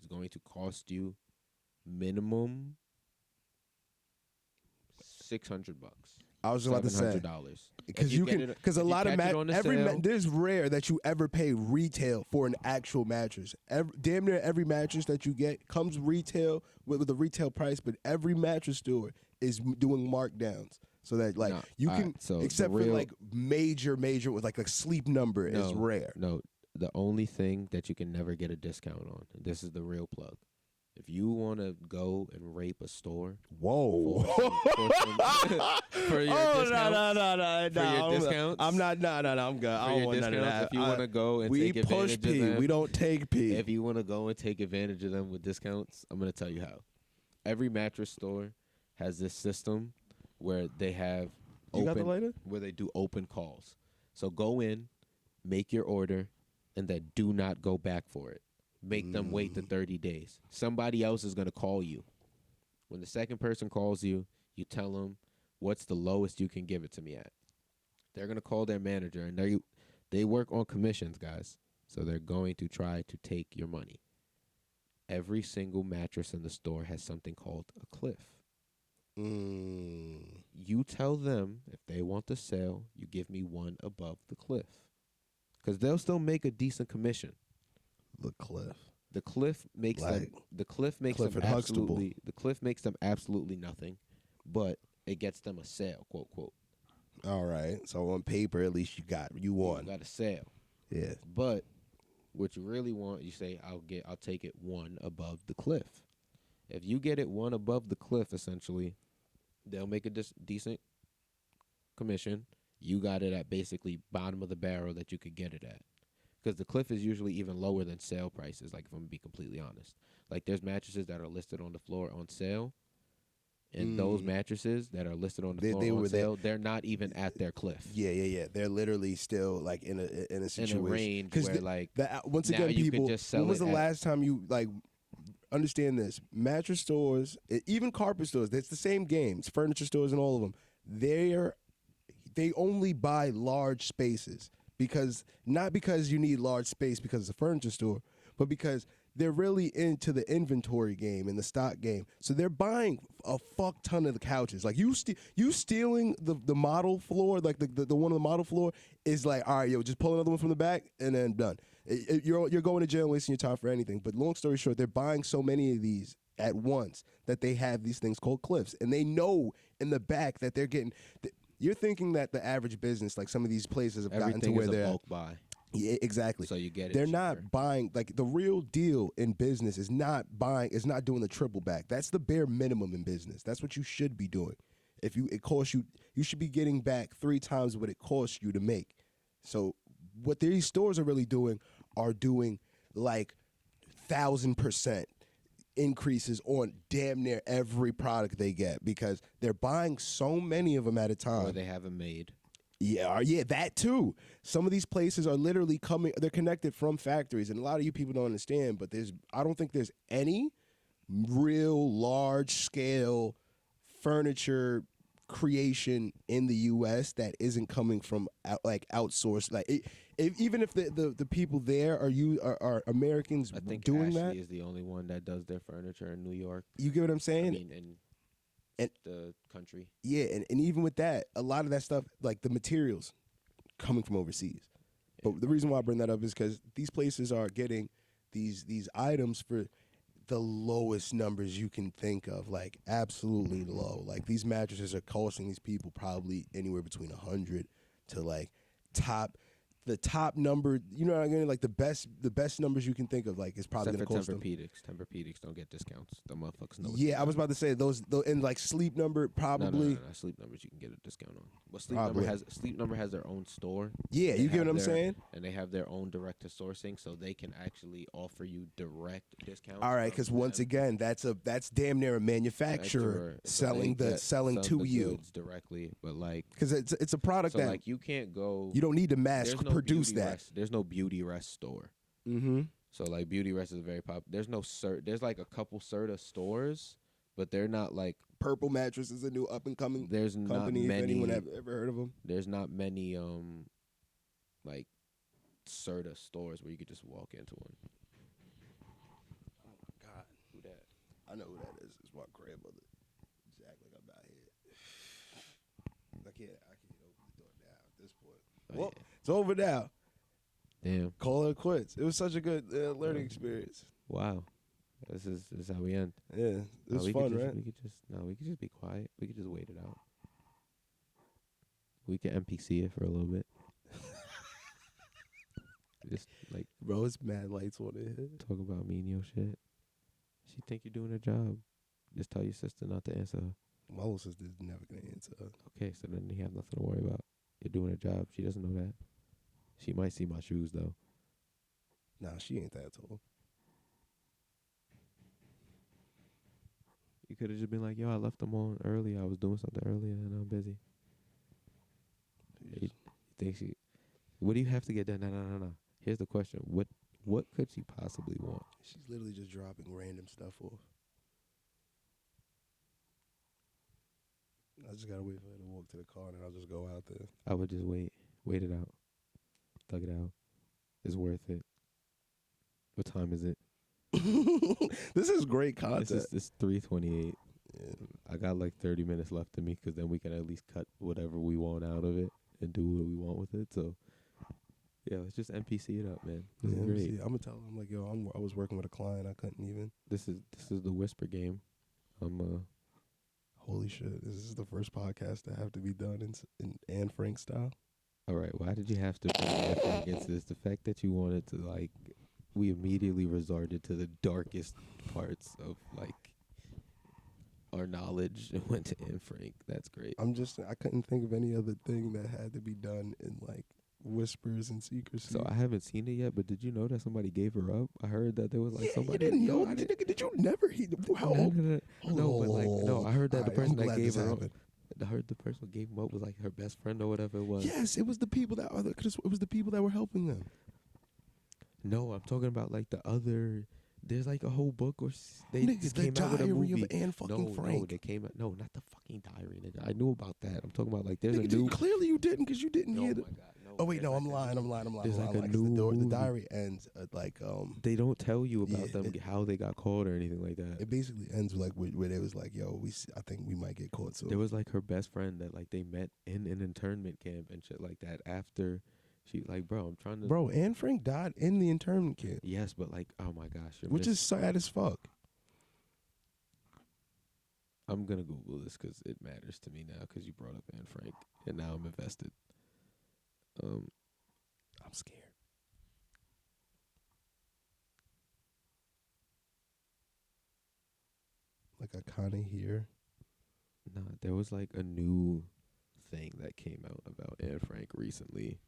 S2: going to cost you minimum $600.
S1: I was about to say,
S2: $700.
S1: because because a lot of there's rare that you ever pay retail for an actual mattress. Damn near every mattress that you get comes retail with a retail price, but every mattress store is doing markdowns. So that like
S2: No,
S1: you
S2: all
S1: can,
S2: right, so
S1: except
S2: the
S1: for
S2: real-
S1: like major with like a sleep number is rare.
S2: No, the only thing that you can never get a discount on, and this is the real plug. If you want to go and rape a store
S1: Whoa.
S2: for your discounts,
S1: no.
S2: for your discounts,
S1: I'm not. No. I'm good. I
S2: for
S1: don't
S2: your
S1: want none of
S2: discounts,
S1: that.
S2: if you want to go and
S1: We
S2: take
S1: push
S2: advantage of
S1: P.
S2: them,
S1: We don't take P.
S2: if you want to go and take advantage of them with discounts, I'm going to tell you how. Every mattress store has this system where they have
S1: You got the lighter?
S2: where they do open calls. So go in, make your order, and then do not go back for it. Make them wait the 30 days. Somebody else is going to call you. When the second person calls you, you tell them, what's the lowest you can give it to me at? They're going to call their manager, and they work on commissions, guys. So they're going to try to take your money. Every single mattress in the store has something called a cliff. You tell them if they want the sale, you give me one above the cliff. Because they'll still make a decent commission.
S1: The cliff.
S2: The cliff makes them. The cliff makes them
S1: Clifford Huxtable.
S2: absolutely. The cliff makes them absolutely nothing, but it gets them a sale, quote quote.
S1: All right. So on paper, at least you won.
S2: You got a sale,
S1: Yeah.
S2: but what you really want, you say, I'll take it one above the cliff. If you get it one above the cliff, essentially, they'll make a decent commission. You got it at basically bottom of the barrel that you could get it at. Because the cliff is usually even lower than sale prices, like if I'm going to be completely honest. Like there's mattresses that are listed on the floor on sale, and those mattresses that are listed on the floor on sale, they're not even at their cliff.
S1: Yeah. They're literally still like in a situation.
S2: In a range where
S1: once
S2: now
S1: again,
S2: you
S1: people,
S2: can just sell
S1: when was
S2: it
S1: the
S2: at-
S1: last time you like understand this? Mattress stores, even carpet stores, it's the same games. Furniture stores and all of them. They only buy large spaces. Not because you need large space because it's a furniture store, but because they're really into the inventory game and the stock game. So they're buying a fuck ton of the couches. Like you stealing the model floor, like the one on the model floor is like, all right, yo, just pull another one from the back and then done. You're going to jail and wasting your time for anything. But long story short, they're buying so many of these at once that they have these things called cliffs, and they know in the back that they're getting. You're thinking that the average business, like some of these places, have gotten to
S2: Everything
S1: where
S2: is a
S1: they're
S2: bulk buy.
S1: Yeah, exactly.
S2: So you get it.
S1: They're
S2: cheaper.
S1: not buying, like, the real deal in business is not doing the triple back. That's the bare minimum in business. That's what you should be doing. If it costs you, you should be getting back 3 times what it costs you to make. So what these stores are really doing are doing like 1,000% increases on damn near every product they get because they're buying so many of them at a time.
S2: Or they haven't made.
S1: Yeah, that too. Some of these places are literally they're connected from factories, and a lot of you people don't understand, but I don't think there's any real large scale furniture creation in the U.S. that isn't coming from outsourced. Like even if the people there are Americans
S2: I think
S1: doing
S2: Ashley
S1: that,
S2: is the only one that does their furniture in New York.
S1: you get what I'm saying?
S2: I mean, in
S1: And-
S2: the country.
S1: Yeah, and even with that, a lot of that stuff, like the materials, coming from overseas. But the reason why I bring that up is because these places are getting these items for the lowest numbers you can think of, like absolutely low. Like these mattresses are costing these people probably anywhere between 100 to like the top number. You know what I mean? Like the best numbers you can think of, like, is probably
S2: Except
S1: going
S2: for
S1: to cost them.
S2: Tempur-Pedics. Tempur-Pedics don't get discounts. The motherfuckers know.
S1: Yeah, I was about to say those and like Sleep Number probably.
S2: No. Sleep Numbers you can get a discount on. But Sleep
S1: Probably.
S2: Number has their own store.
S1: Yeah,
S2: They
S1: you get
S2: have
S1: what I'm
S2: their-
S1: saying?
S2: And they have their own direct to sourcing, so they can actually offer you direct discounts.
S1: All right,
S2: from
S1: because once
S2: them.
S1: again, that's damn near a manufacturer
S2: So they
S1: selling
S2: sell
S1: to
S2: the
S1: you,
S2: goods directly, but like,
S1: because it's a product
S2: so
S1: that
S2: like you can't go.
S1: you don't need to mass
S2: there's no
S1: produce
S2: Beauty
S1: that.
S2: Rest, there's no Beauty Rest store.
S1: Mm-hmm.
S2: So like Beauty Rest is very popular. There's no There's like a couple Serta stores, but they're not like.
S1: Purple Mattress is a new up and coming
S2: There's
S1: company.
S2: not
S1: If
S2: many.
S1: anyone have ever heard of them?
S2: There's not many like Serta stores where you could just walk into one.
S1: Oh my God,
S2: Who that?
S1: I know who that is. It's my grandmother. Exactly, like I'm out here. I can't open the door now at this point.
S2: Oh,
S1: Well, it's over now.
S2: Damn.
S1: Call it quits. It was such a good learning experience.
S2: Wow. This is how we end.
S1: Yeah, it was
S2: we
S1: fun,
S2: could just,
S1: right?
S2: We could just be quiet. We could just wait it out. We could NPC it for a little bit. Just like
S1: Bro, it's mad lights on it.
S2: talk about me and your shit. She think you're doing her job. Just tell your sister not to answer her.
S1: My little sister's never gonna answer.
S2: Okay, so then you have nothing to worry about. You're doing her job. She doesn't know that. She might see my shoes though.
S1: Nah, she ain't that tall.
S2: You could have just been like, "Yo, I left them on early. I was doing something earlier and I'm busy." You think she? What do you have to get done? No. Here's the question: What could she possibly want?
S1: She's literally just dropping random stuff off. I just gotta wait for her to walk to the car, and then I'll just go out there.
S2: I would just wait it out, thug it out. It's worth it. What time is it?
S1: This is great content.
S2: It's 3:28.
S1: Yeah.
S2: I got like 30 minutes left of me, because then we can at least cut whatever we want out of it and do what we want with it. So, yeah, let's just NPC it up, man. This is great.
S1: I'm gonna tell him like, yo, I was working with a client. I couldn't even.
S2: This is the whisper game.
S1: Holy shit! This is the first podcast that have to be done in Anne Frank style.
S2: All right. Why did you have to bring effort against this? The fact that you wanted to, like, we immediately resorted to the darkest parts of like our knowledge and went to Anne Frank. That's great.
S1: I couldn't think of any other thing that had to be done in like whispers and secrecy.
S2: So I haven't seen it yet, but did you know that somebody gave her up? I heard that there was like somebody.
S1: You didn't know?
S2: I didn't-
S1: Did you never hear? How old?
S2: No, but like no, I heard that the
S1: Alright,
S2: person
S1: I'm
S2: that
S1: glad
S2: gave
S1: this
S2: her up.
S1: happened.
S2: I heard the person who gave him up was like her best friend or whatever it was.
S1: Yes, it was the people that it was the people that were helping them.
S2: No, I'm talking about like the other. There's like a whole book, or they
S1: Nigga,
S2: just
S1: the
S2: came out with a
S1: Diary
S2: movie.
S1: of Anne fucking
S2: No,
S1: Frank.
S2: they came out. No, not the fucking diary. Nigga. I knew about that. I'm talking about like there's
S1: Nigga,
S2: a new.
S1: clearly you didn't because you didn't
S2: Oh
S1: hear
S2: my
S1: the.
S2: god, no.
S1: Oh wait,
S2: there's
S1: no, I'm
S2: like a-
S1: lying.
S2: there's like a
S1: 'cause
S2: new
S1: the
S2: movie.
S1: diary ends at like
S2: They don't tell you about
S1: Yeah,
S2: them, how they got caught or anything like that.
S1: it basically ends with like where they was like, yo, I think we might get caught soon.
S2: There was like her best friend that like they met in an internment camp and shit like that. After she like, bro, I'm trying to.
S1: Bro, Anne Frank died in the internment camp,
S2: Yes, but like, oh my gosh,
S1: which is sad as fuck.
S2: I'm gonna Google this because it matters to me now because you brought up Anne Frank and now I'm invested.
S1: I'm scared. Like I kind of hear.
S2: Nah, there was like a new thing that came out about Anne Frank recently.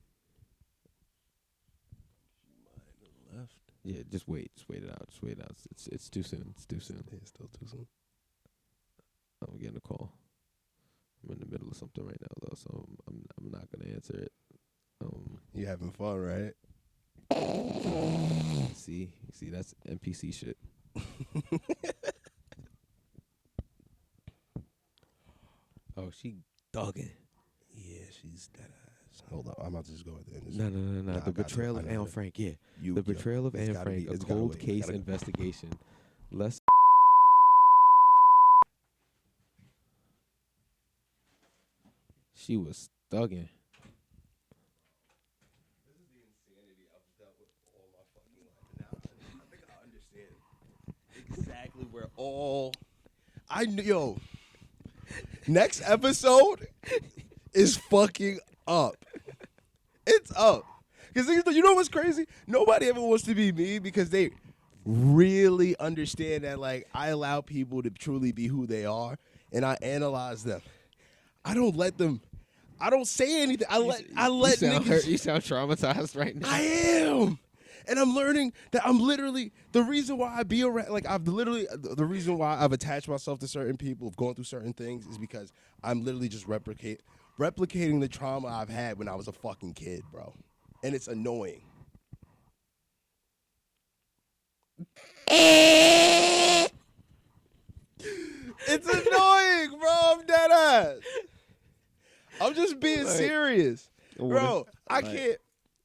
S1: Left.
S2: Yeah, just wait it out. Just wait it out. It's too soon. It's too soon.
S1: Yeah, still too soon.
S2: I'm getting a call. I'm in the middle of something right now though, so I'm not gonna answer it.
S1: You having fun, right?
S2: See, that's NPC shit. Oh, she thugging.
S1: Yeah, she's dead ass. Hold on, I'm about to just go at the end.
S2: No.
S1: Nah, I
S2: The
S1: got
S2: betrayal
S1: you.
S2: of
S1: I know
S2: Anne
S1: that.
S2: Frank. Yeah,
S1: You,
S2: the betrayal of
S1: it's
S2: Anne
S1: gotta
S2: Frank,
S1: be-
S2: a
S1: it's gotta
S2: cold
S1: wait.
S2: case
S1: Gotta-
S2: investigation. Let's. She was thugging.
S1: This is the insanity I've dealt with all my fucking life. Now I think I understand exactly where all I knew. Yo, next episode is fucking up. It's up. Because you know what's crazy? Nobody ever wants to be me because they really understand that, like, I allow people to truly be who they are and I analyze them. I don't let them. I don't say anything. I let
S2: you sound
S1: niggas.
S2: hurt. You sound traumatized right now.
S1: I am. And I'm learning that I'm literally the reason why I be around. Like I've literally the reason why I've attached myself to certain people, of going through certain things, is because I'm literally just replicating the trauma I've had when I was a fucking kid, bro. And it's annoying. It's annoying, bro. I'm dead ass. I'm just being
S2: Like,
S1: serious, bro. I
S2: like-
S1: can't.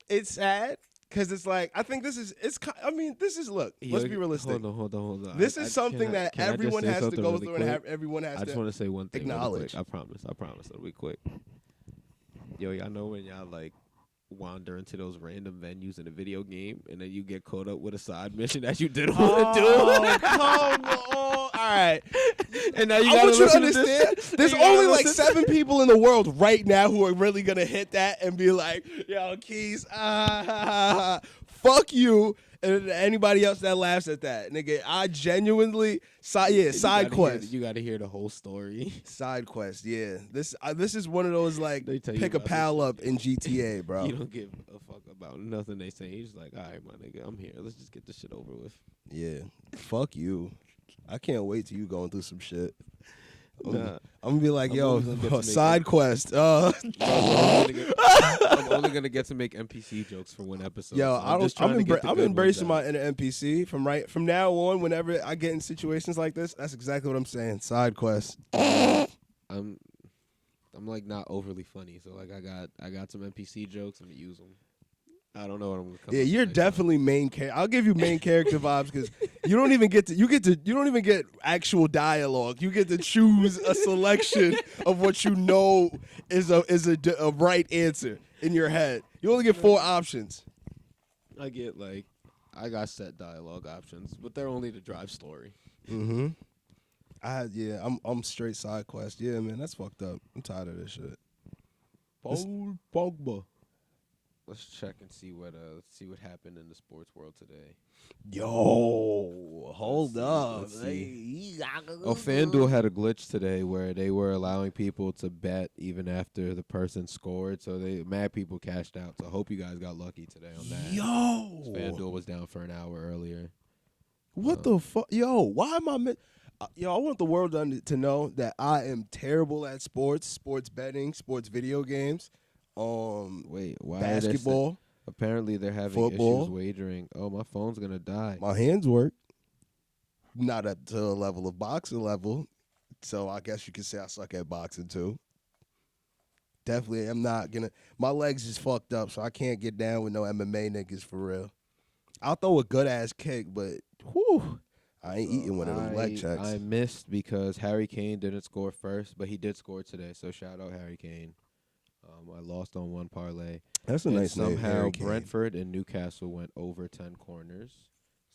S1: It's sad because it's like I think this is. I mean, this is. Look, let's be realistic.
S2: Hold on.
S1: This is something that
S2: can I just
S1: everyone
S2: say
S1: has to
S2: something
S1: go
S2: really
S1: through,
S2: quick?
S1: and everyone has
S2: I just
S1: to.
S2: want to say one thing. Really
S1: acknowledge.
S2: quick. I promise. It'll be quick. Yo, y'all know when y'all like wander into those random venues in a video game, and then you get caught up with a side mission that you didn't want to do.
S1: Oh, come on! All right.
S2: And now you
S1: I
S2: gotta
S1: want you to
S2: listen to this.
S1: understand. There's
S2: You gotta
S1: only like
S2: listen
S1: 7 people in the world right now who are really gonna hit that and be like, "Yo, Keys, fuck you," and anybody else that laughs at that, nigga. I genuinely, side quest.
S2: You gotta hear the whole story.
S1: Side quest, yeah. This is one of those like
S2: They tell you
S1: pick a
S2: about
S1: pal
S2: this
S1: up in GTA, bro.
S2: You don't give a fuck about nothing they say. He's like, all right, my nigga, I'm here. Let's just get this shit over with.
S1: Yeah, fuck you. I can't wait till you going through some shit.
S2: Nah.
S1: I'm gonna be like,
S2: I'm
S1: yo,
S2: only gonna get to make
S1: side quest.
S2: I'm only gonna get to make NPC jokes for one episode.
S1: Yo,
S2: so I'm just trying to get the
S1: I'm
S2: good
S1: embracing
S2: ones
S1: my inner NPC from now on. Whenever I get in situations like this, that's exactly what I'm saying. Side quest.
S2: out. I'm like not overly funny, so like I got some NPC jokes. I'm gonna use them. I don't know what I'm gonna come.
S1: Yeah,
S2: up with
S1: you're
S2: next time.
S1: definitely main character. I'll give you main character vibes because you don't even get actual dialogue. You get to choose a selection of what you know is a right answer in your head. You only get 4 options.
S2: I get like I got set dialogue options, but they're only to drive story.
S1: Mm-hmm. I'm straight side quest. Yeah, man, that's fucked up. I'm tired of this shit.
S2: Paul Pogba. Let's check and see what happened in the sports world today.
S1: Yo, hold up.
S2: Let's see. Oh, FanDuel had a glitch today where they were allowing people to bet even after the person scored, so mad people cashed out. So I hope you guys got lucky today on that.
S1: Yo,
S2: FanDuel was down for an hour earlier.
S1: what the fuck? Yo, why am I? Yo, I want the world to know that I am terrible at sports betting, sports video games.
S2: Wait, why
S1: Basketball.
S2: Apparently they're having
S1: Football.
S2: issues wagering. Oh, my phone's gonna die.
S1: My hands work. Not up to a level of boxing level. So I guess you could say I suck at boxing too. Definitely I'm not gonna my legs is fucked up, so I can't get down with no MMA niggas for real. I'll throw a good ass kick, but whew, I ain't eating one of them leg checks.
S2: I missed because Harry Kane didn't score first, but he did score today. So shout out Harry Kane. I lost on one parlay.
S1: That's a
S2: And
S1: nice name.
S2: somehow
S1: Harry Kane.
S2: Brentford and Newcastle went over 10 corners.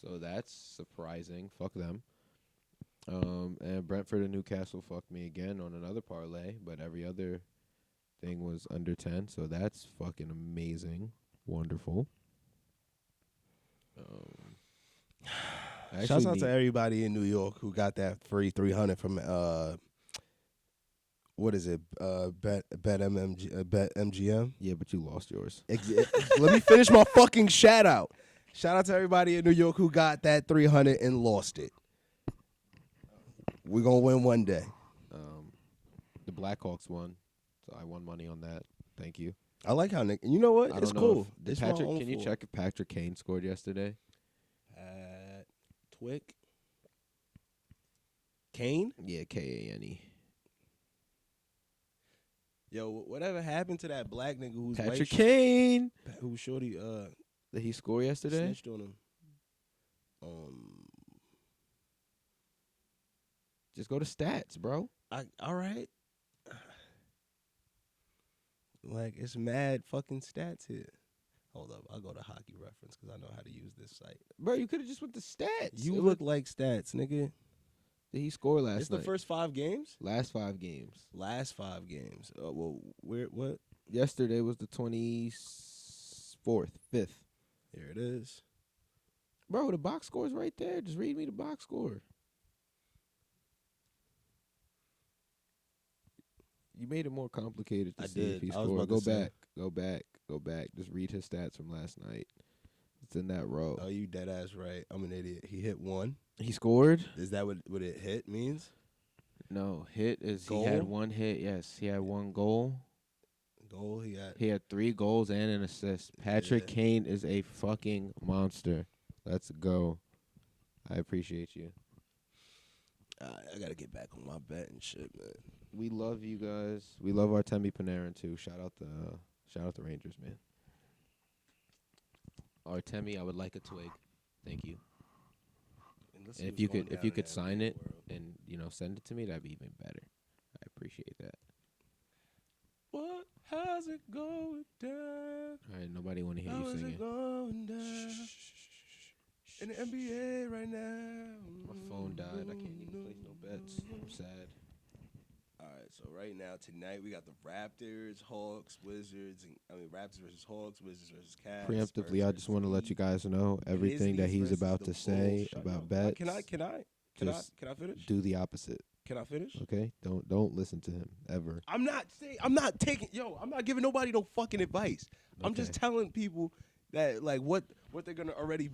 S2: So that's surprising. Fuck them. And Brentford and Newcastle fucked me again on another parlay, but every other thing was under 10. So that's fucking amazing. Wonderful. I
S1: Shouts
S2: actually
S1: out to
S2: need-
S1: everybody in New York who got that free 300 from what is it? Bet MGM.
S2: Yeah, but you lost yours.
S1: Let me finish my fucking shout out. Shout out to everybody in New York who got that 300 and lost it. We're gonna win one day.
S2: The Blackhawks won, so I won money on that. Thank you.
S1: I like how Nick. You know what?
S2: I
S1: It's
S2: don't know
S1: cool.
S2: if
S1: It's
S2: Patrick,
S1: my own
S2: can you
S1: fault.
S2: check if Patrick Kane scored yesterday?
S1: Twick. Kane.
S2: Yeah, Kane.
S1: Yo, whatever happened to that black nigga who's
S2: Patrick Kane.
S1: who shorty
S2: Did he score yesterday?
S1: snitched on him?
S2: Just go to stats, bro.
S1: All right. Like it's mad fucking stats here. Hold up, I'll go to Hockey Reference because I know how to use this site.
S2: Bro, you could have just went to stats.
S1: You
S2: It
S1: look like stats, nigga.
S2: Did he score last
S1: It's
S2: night?
S1: the first 5 games.
S2: Last 5 games.
S1: Last 5 games. Well, where? What?
S2: Yesterday was the 24th, 5th.
S1: Here it is.
S2: Bro, the box score's right there. Just read me the box score. You made it more complicated to
S1: I
S2: see
S1: did.
S2: if he
S1: I was
S2: scored.
S1: about
S2: Go
S1: to say.
S2: back. Go back. Go back. Just read his stats from last night. It's in that row.
S1: Oh, you dead ass right. I'm an idiot. He hit 1.
S2: He scored?
S1: Is that what it hit means?
S2: No. Hit is
S1: Goal?
S2: he had 1 hit. Yes, he had 1 goal.
S1: Goal.
S2: He had 3 goals and an assist. Patrick
S1: Yeah.
S2: Kane is a fucking monster. Let's go. I appreciate you.
S1: I gotta get back on my bet and shit, man.
S2: We love you guys. We love Artemi Panarin too. Shout out the Rangers, man. Artemi, I would like a twig. Thank you.
S1: And let's
S2: And
S1: see
S2: if
S1: what's
S2: you
S1: going
S2: could if
S1: down
S2: you
S1: in
S2: could
S1: the
S2: sign
S1: NBA
S2: it
S1: world.
S2: and send it to me, that'd be even better. I appreciate that.
S1: What? How's it going down?
S2: All right, nobody want to hear
S1: How
S2: you
S1: is
S2: singing.
S1: it going down in the NBA right now?
S2: My phone died. I can't even place no bets. I'm sad.
S1: All right, so right now tonight we got the Raptors, Hawks, Wizards, and Raptors versus Hawks, Wizards versus Cavs.
S2: Preemptively, I just want to let you guys know everything that he's about to say about bets.
S1: Can I finish?
S2: Do the opposite.
S1: Can I finish?
S2: Okay? Don't listen to him ever.
S1: I'm not giving nobody no fucking advice. I'm just
S2: Okay.
S1: telling people that like what they're gonna already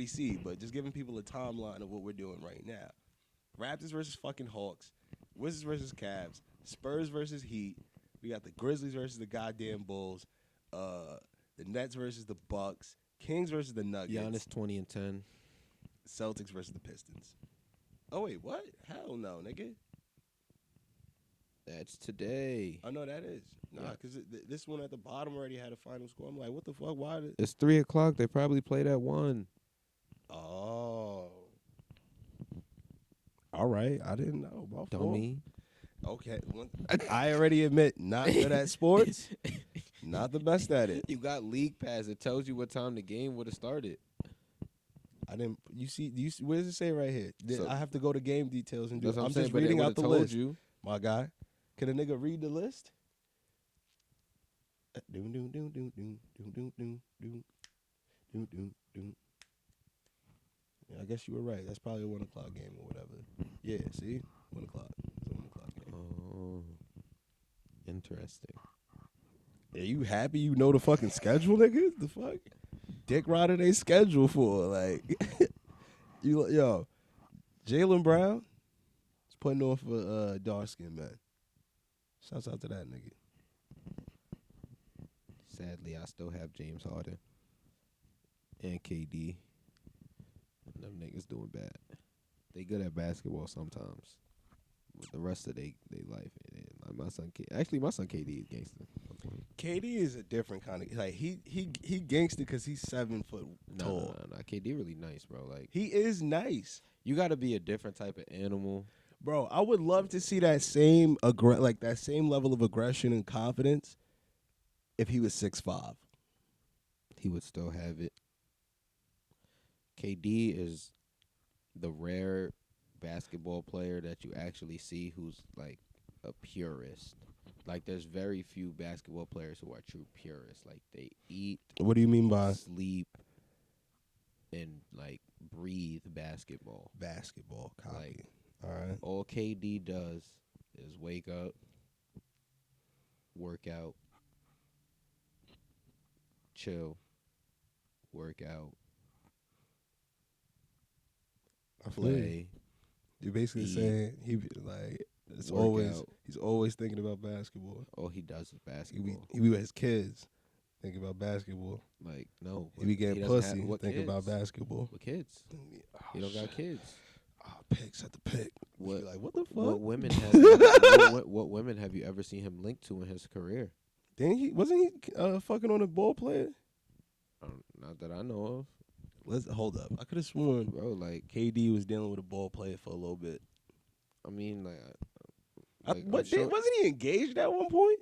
S1: see, but just giving people a timeline of what we're doing right now. Raptors versus fucking Hawks, Wizards versus Cavs, Spurs versus Heat. We got the Grizzlies versus the goddamn Bulls, the Nets versus the Bucks, Kings versus the Nuggets,
S2: Giannis 20 and 10.
S1: Celtics versus the Pistons. Oh wait, what? Hell no, nigga.
S2: That's today.
S1: I know that is. Nah,
S2: Yeah.
S1: because this one at the bottom already had a final score. I'm like, what the fuck? Why did?
S2: It's 3 o'clock. They probably played at 1.
S1: Oh. All right. I didn't know. My fault.
S2: Dummy.
S1: Okay. I already admit, not good at sports. Not the best at it.
S2: You got League Pass. It tells you what time the game would have started.
S1: I didn't. You see? Where does it say right here?
S2: So-
S1: I have to go to game details and do.
S2: That's what I'm
S1: I'm
S2: saying,
S1: just
S2: but it
S1: reading
S2: would've
S1: out the
S2: told
S1: list.
S2: you.
S1: My guy, can a nigga read the list? Doom doom doom doom doom doom doom doom doom doom doom doom. Yeah, I guess you were right. That's probably a 1 o'clock game or whatever. Yeah, see, 1 o'clock. It's a 1 o'clock game.
S2: Oh, interesting.
S1: Are you happy you know the fucking schedule, nigga? The fuck? Dick riding they schedule for like yo, Jaylen Brown is putting on for dark skin man. Shouts out to that nigga.
S2: Sadly, I still have James Harden and KD. And them niggas doing bad. They good at basketball sometimes. But the rest of they life, like my son KD is gangster.
S1: KD is a different kind of like he gangster because he's 7 foot tall.
S2: No. KD really nice, bro. Like
S1: He is nice,
S2: you got to be a different type of animal.
S1: bro. I would love to see that same that same level of aggression and confidence if he was 6'5".
S2: He would still have it. KD is the rare basketball player that you actually see who's like a purist. Like there's very few basketball players who are true purists. Like they eat,
S1: What do you mean by?
S2: sleep, and like breathe basketball.
S1: Basketball copy.
S2: Like,
S1: all right.
S2: all KD does is wake up, work out, chill, work out,
S1: I feel you.
S2: play,
S1: You're basically
S2: eat,
S1: saying he be like it's
S2: work
S1: always
S2: out.
S1: he's always thinking about basketball.
S2: All he does is
S1: He be
S2: basketball.
S1: he be with his kids thinking about basketball.
S2: Like, no.
S1: He be getting
S2: doesn't
S1: pussy
S2: what
S1: thinking about
S2: kids?
S1: basketball.
S2: What kids?
S1: Oh,
S2: He don't got
S1: shit.
S2: kids.
S1: Oh, picks at the pick.
S2: What?
S1: Be like, what the fuck?
S2: What women what women have you ever seen him linked to in his career?
S1: Wasn't he fucking on a ball player?
S2: Not that I know of,
S1: Let's hold up. I could have sworn
S2: bro. Like,
S1: KD was dealing with a ball player for a little bit.
S2: I mean, like,
S1: Wasn't he engaged at one point?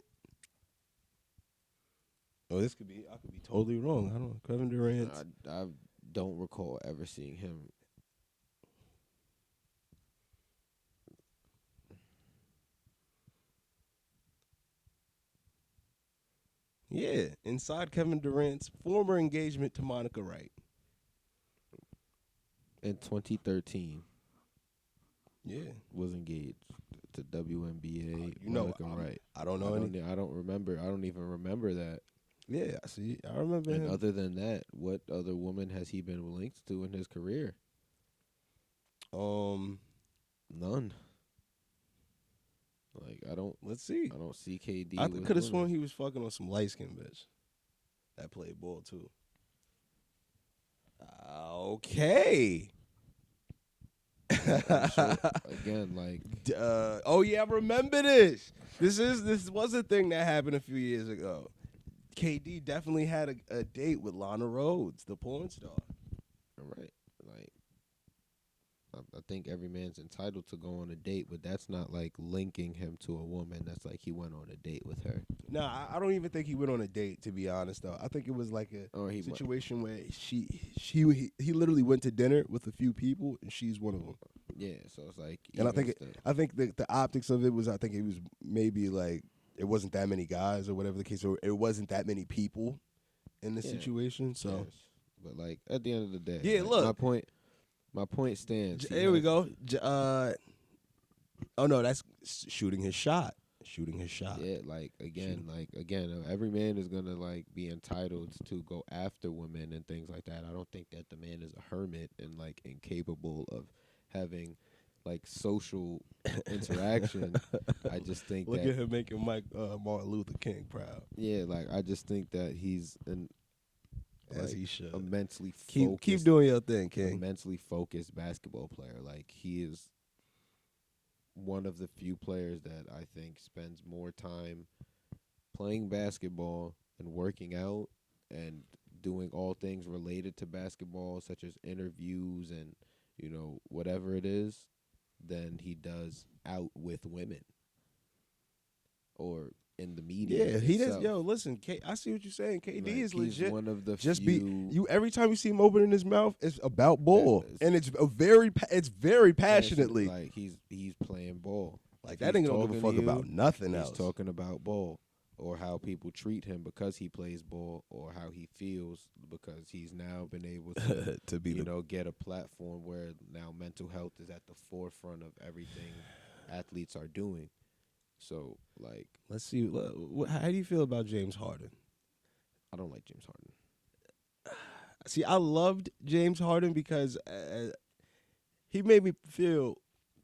S1: Oh, this could be. I could be totally wrong. I don't know. Kevin Durant.
S2: I don't recall ever seeing him.
S1: Yeah, inside Kevin Durant's former engagement to Monica Wright.
S2: In 2013,
S1: Yeah,
S2: was engaged to WNBA.
S1: you know,
S2: Monica Wright.
S1: I don't know any.
S2: I don't remember. I don't even remember that.
S1: Yeah, I see. I remember
S2: And
S1: him.
S2: other than that, what other woman has he been linked to in his career? None. Like,
S1: Let's see.
S2: I don't see KD.
S1: I
S2: with
S1: could have
S2: women.
S1: sworn he was fucking on some light skinned bitch that played ball too. Okay.
S2: I'm sure, again, like,
S1: Oh yeah, I remember this. This was a thing that happened a few years ago. KD definitely had a date with Lana Rhodes, the porn star.
S2: right, like, I think every man's entitled to go on a date, but that's not like linking him to a woman. That's like he went on a date with her.
S1: No, I don't even think he went on a date, to be honest. Though I think it was like a
S2: Or he might-
S1: situation where he literally went to dinner with a few people, and she's one of them.
S2: Yeah, so it's like,
S1: And I
S2: even
S1: think
S2: still.
S1: I think the optics of it was, I think it was maybe like it wasn't that many guys or whatever the case, or it wasn't that many people in the
S2: Yeah.
S1: situation. So
S2: Yes. But like, at the end of the day,
S1: Yeah,
S2: like,
S1: look.
S2: my point stands. He
S1: here we
S2: has-
S1: go. Oh no, that's shooting his shot. Shooting his shot.
S2: Yeah, like again, every man is gonna like be entitled to go after women and things like that. I don't think that the man is a hermit and like incapable of having like social interaction. I just think
S1: Look
S2: that
S1: at him making Martin Luther King proud,
S2: yeah, like I just think that he's
S1: as
S2: like,
S1: he should.
S2: immensely
S1: Keep
S2: focused,
S1: doing your thing, King.
S2: immensely focused basketball player. Like he is one of the few players that I think spends more time playing basketball and working out and doing all things related to basketball, such as interviews and, you know, whatever it is, than he does out with women or in the media.
S1: Yeah, he does.
S2: itself.
S1: Yo, listen, I see what you're saying. KD
S2: Like,
S1: is
S2: he's
S1: legit.
S2: one of the
S1: Just
S2: few.
S1: you. Every time you see him opening his mouth, it's about ball,
S2: It's-
S1: and it's very passionately.
S2: Like he's playing ball.
S1: Like
S2: If
S1: that
S2: he's
S1: nigga don't give a
S2: talking
S1: fuck
S2: to you,
S1: about nothing
S2: He's
S1: else.
S2: talking about ball or how people treat him because he plays ball or how he feels because he's now been able to,
S1: to be
S2: you
S1: the
S2: know, get a platform where now mental health is at the forefront of everything athletes are doing. So, like,
S1: Let's see. How do you feel about James Harden?
S2: I don't like James Harden.
S1: See, I loved James Harden because he made me feel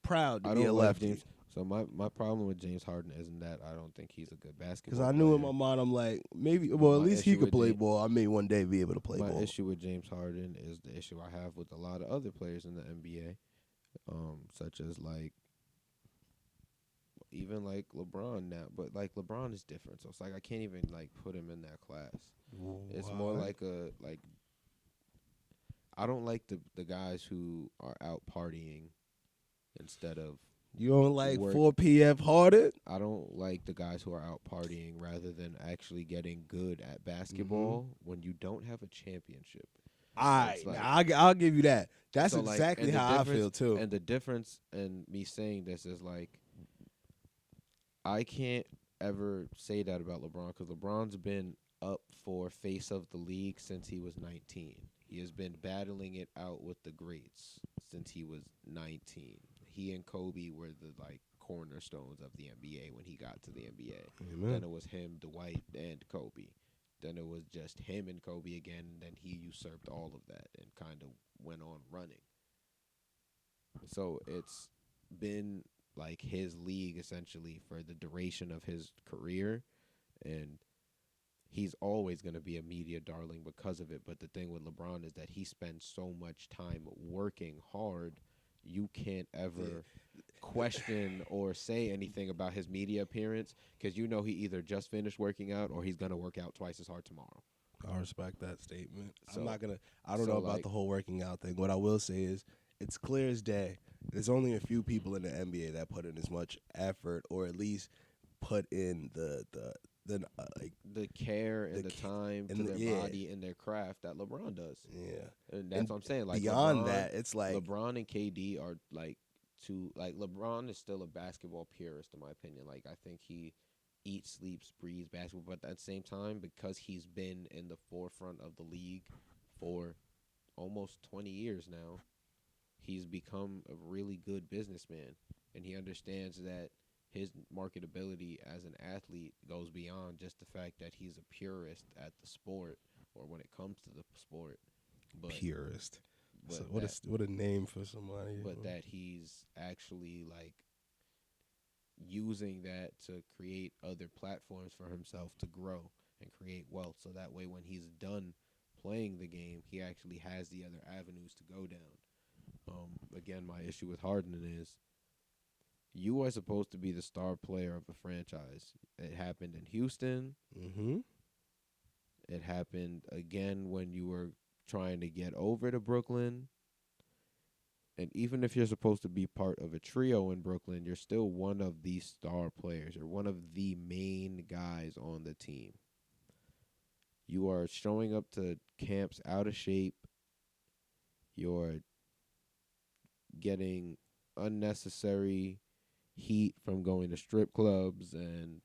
S1: proud to
S2: I
S1: be
S2: don't
S1: a
S2: like
S1: lefty.
S2: James. So my problem with James Harden isn't that I don't think he's a good basketball
S1: Because I knew in
S2: player.
S1: my mind, I'm like, maybe, well, at
S2: My
S1: least he
S2: issue
S1: could
S2: with
S1: play
S2: James-
S1: ball. I may one day be able to play
S2: My
S1: ball.
S2: issue with James Harden is the issue I have with a lot of other players in the NBA, such as like even like LeBron now. But like LeBron is different, so it's like I can't even like put him in that class. It's more
S1: Why?
S2: like I don't like the guys who are out partying instead of.
S1: You don't like
S2: work.
S1: 4 PF Harden?
S2: I don't like the guys who are out partying rather than actually getting good at basketball when you don't have a championship. It's like-
S1: I'll give you that. That's
S2: So, like,
S1: exactly
S2: and the
S1: how I
S2: difference-
S1: feel too.
S2: And the difference in me saying this is like, I can't ever say that about LeBron because LeBron's been up for face of the league since he was 19. He has been battling it out with the greats since he was 19. He and Kobe were the like cornerstones of the NBA when he got to the NBA.
S1: Amen.
S2: Then it was him, Dwight, and Kobe. Then it was just him and Kobe again. And then he usurped all of that and kind of went on running. So it's been like his league essentially for the duration of his career, and he's always going to be a media darling because of it. But the thing with LeBron is that he spends so much time working hard, you can't ever question or say anything about his media appearance because you know he either just finished working out or he's going to work out twice as hard tomorrow.
S1: I respect that statement.
S2: So-
S1: I don't know about
S2: like-
S1: the whole working out thing. What I will say is it's clear as day. There's only a few people in the NBA that put in as much effort or at least put in the like
S2: The care and
S1: The
S2: the
S1: ca-
S2: time
S1: and
S2: to
S1: the-
S2: their
S1: yeah.
S2: body and their craft that LeBron does.
S1: yeah.
S2: And that's
S1: And
S2: what I'm saying. Like
S1: Beyond
S2: LeBron,
S1: that, it's like
S2: LeBron and KD are like LeBron is still a basketball purist in my opinion. Like I think he eats, sleeps, breathes basketball, but at the same time, because he's been in the forefront of the league for almost 20 years now, he's become a really good businessman, and he understands that his marketability as an athlete goes beyond just the fact that he's a purist at the sport or when it comes to the sport. But
S1: purist.
S2: but
S1: So
S2: that-
S1: what a name for somebody.
S2: but that he's actually like using that to create other platforms for himself to grow and create wealth, so that way when he's done playing the game, he actually has the other avenues to go down. Again, my issue with Harden is you are supposed to be the star player of a franchise. It happened in Houston.
S1: Mm-hmm.
S2: It happened again when you were trying to get over to Brooklyn. And even if you're supposed to be part of a trio in Brooklyn, you're still one of the star players. You're one of the main guys on the team. You are showing up to camps out of shape. You're getting unnecessary heat from going to strip clubs and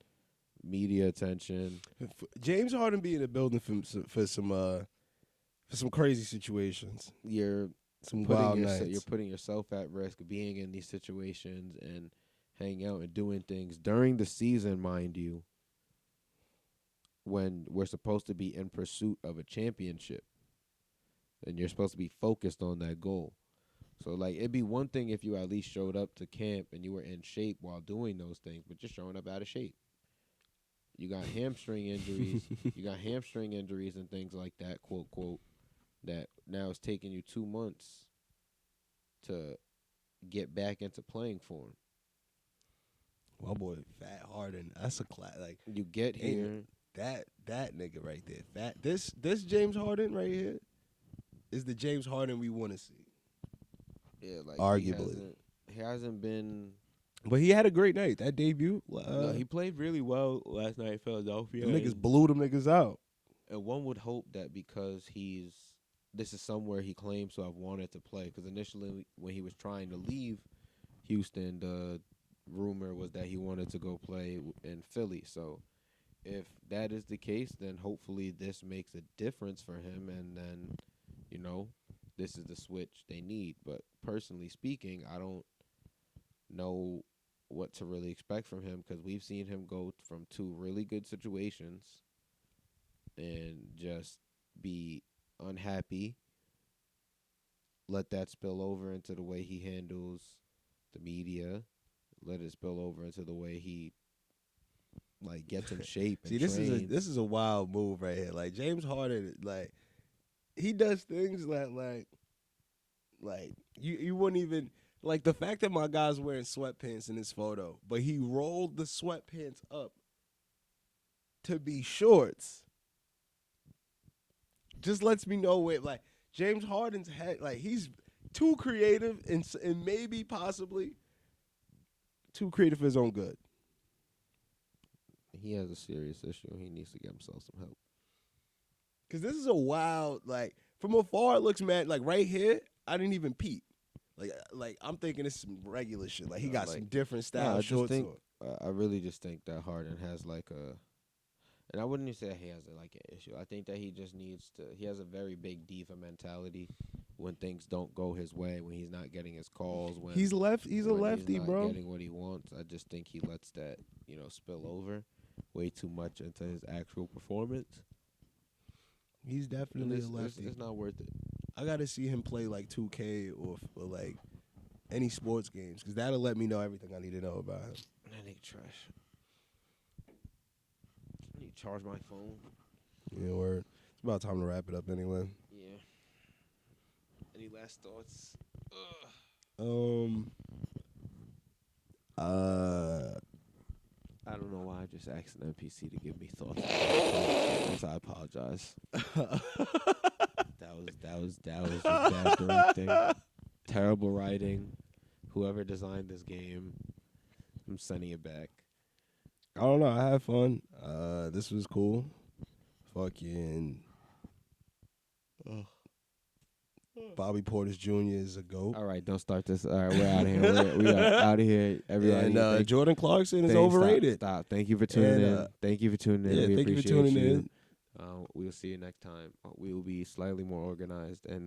S2: media attention.
S1: James Harden be in the building for some crazy situations,
S2: You're
S1: some wild
S2: you're
S1: nights.
S2: putting yourself at risk of being in these situations and hanging out and doing things during the season, mind you, when we're supposed to be in pursuit of a championship and you're supposed to be focused on that goal. So, like, it'd be one thing if you at least showed up to camp and you were in shape while doing those things, but just showing up out of shape. You got hamstring injuries. You got hamstring injuries and things like that, quote, quote, that now it's taking you 2 months to get back into playing form.
S1: My boy, Fat Harden. That's a class. Like
S2: You get here.
S1: that nigga right there. Fat. This James Harden right here is the James Harden we want to see.
S2: Yeah, like
S1: Arguably.
S2: he hasn't been.
S1: But he had a great night. That debut.
S2: No, he played really well last night in Philadelphia.
S1: them niggas blew them niggas out.
S2: And one would hope that because this is somewhere he claims to have wanted to play. Because initially, when he was trying to leave Houston, the rumor was that he wanted to go play in Philly. So if that is the case, then hopefully this makes a difference for him. And then, this is the switch they need. But personally speaking, I don't know what to really expect from him because we've seen him go from two really good situations and just be unhappy, let that spill over into the way he handles the media, let it spill over into the way he gets in shape and
S1: See,
S2: trains.
S1: this is a wild move right here. Like James Harden, like he does things that like you wouldn't even like the fact that my guy's wearing sweatpants in this photo, but he rolled the sweatpants up to be shorts. Just lets me know what like James Harden's head, like he's too creative and maybe possibly too creative for his own good.
S2: He has a serious issue. He needs to get himself some help.
S1: Cause this is a wild, like from afar it looks mad. Like right here, I didn't even peep. Like I'm thinking it's some regular shit. Like he got some different style
S2: I just
S1: shorts
S2: think
S1: on.
S2: I really just think that Harden has And I wouldn't even say he has like an issue. I think that he just needs to. He has a very big diva mentality. When things don't go his way, when he's not getting his calls, when
S1: He's a lefty,
S2: when he's not
S1: bro.
S2: getting what he wants, I just think he lets that spill over way too much into his actual performance.
S1: He's definitely a lefty.
S2: It's not worth it.
S1: I gotta see him play like 2K or like any sports games, because that'll let me know everything I need to know about him.
S2: That nigga trash. I need to charge my phone.
S1: Yeah, word. It's about time to wrap it up anyway.
S2: Yeah. Any last thoughts? I don't know why I just asked an NPC to give me thoughts. I apologize. That was just bad directing. Terrible writing. Whoever designed this game, I'm sending it back.
S1: I don't know. I had fun. This was cool. Fucking Bobby Portis Jr. is a GOAT.
S2: All right, don't start this. All right, we're out of here. We are out of here. Everybody.
S1: And Jordan Clarkson is overrated.
S2: Stop. Thank you for tuning in. Thank you for tuning in.
S1: Yeah,
S2: we
S1: thank you
S2: appreciate
S1: for tuning in.
S2: We'll see you next time. We will be slightly more organized and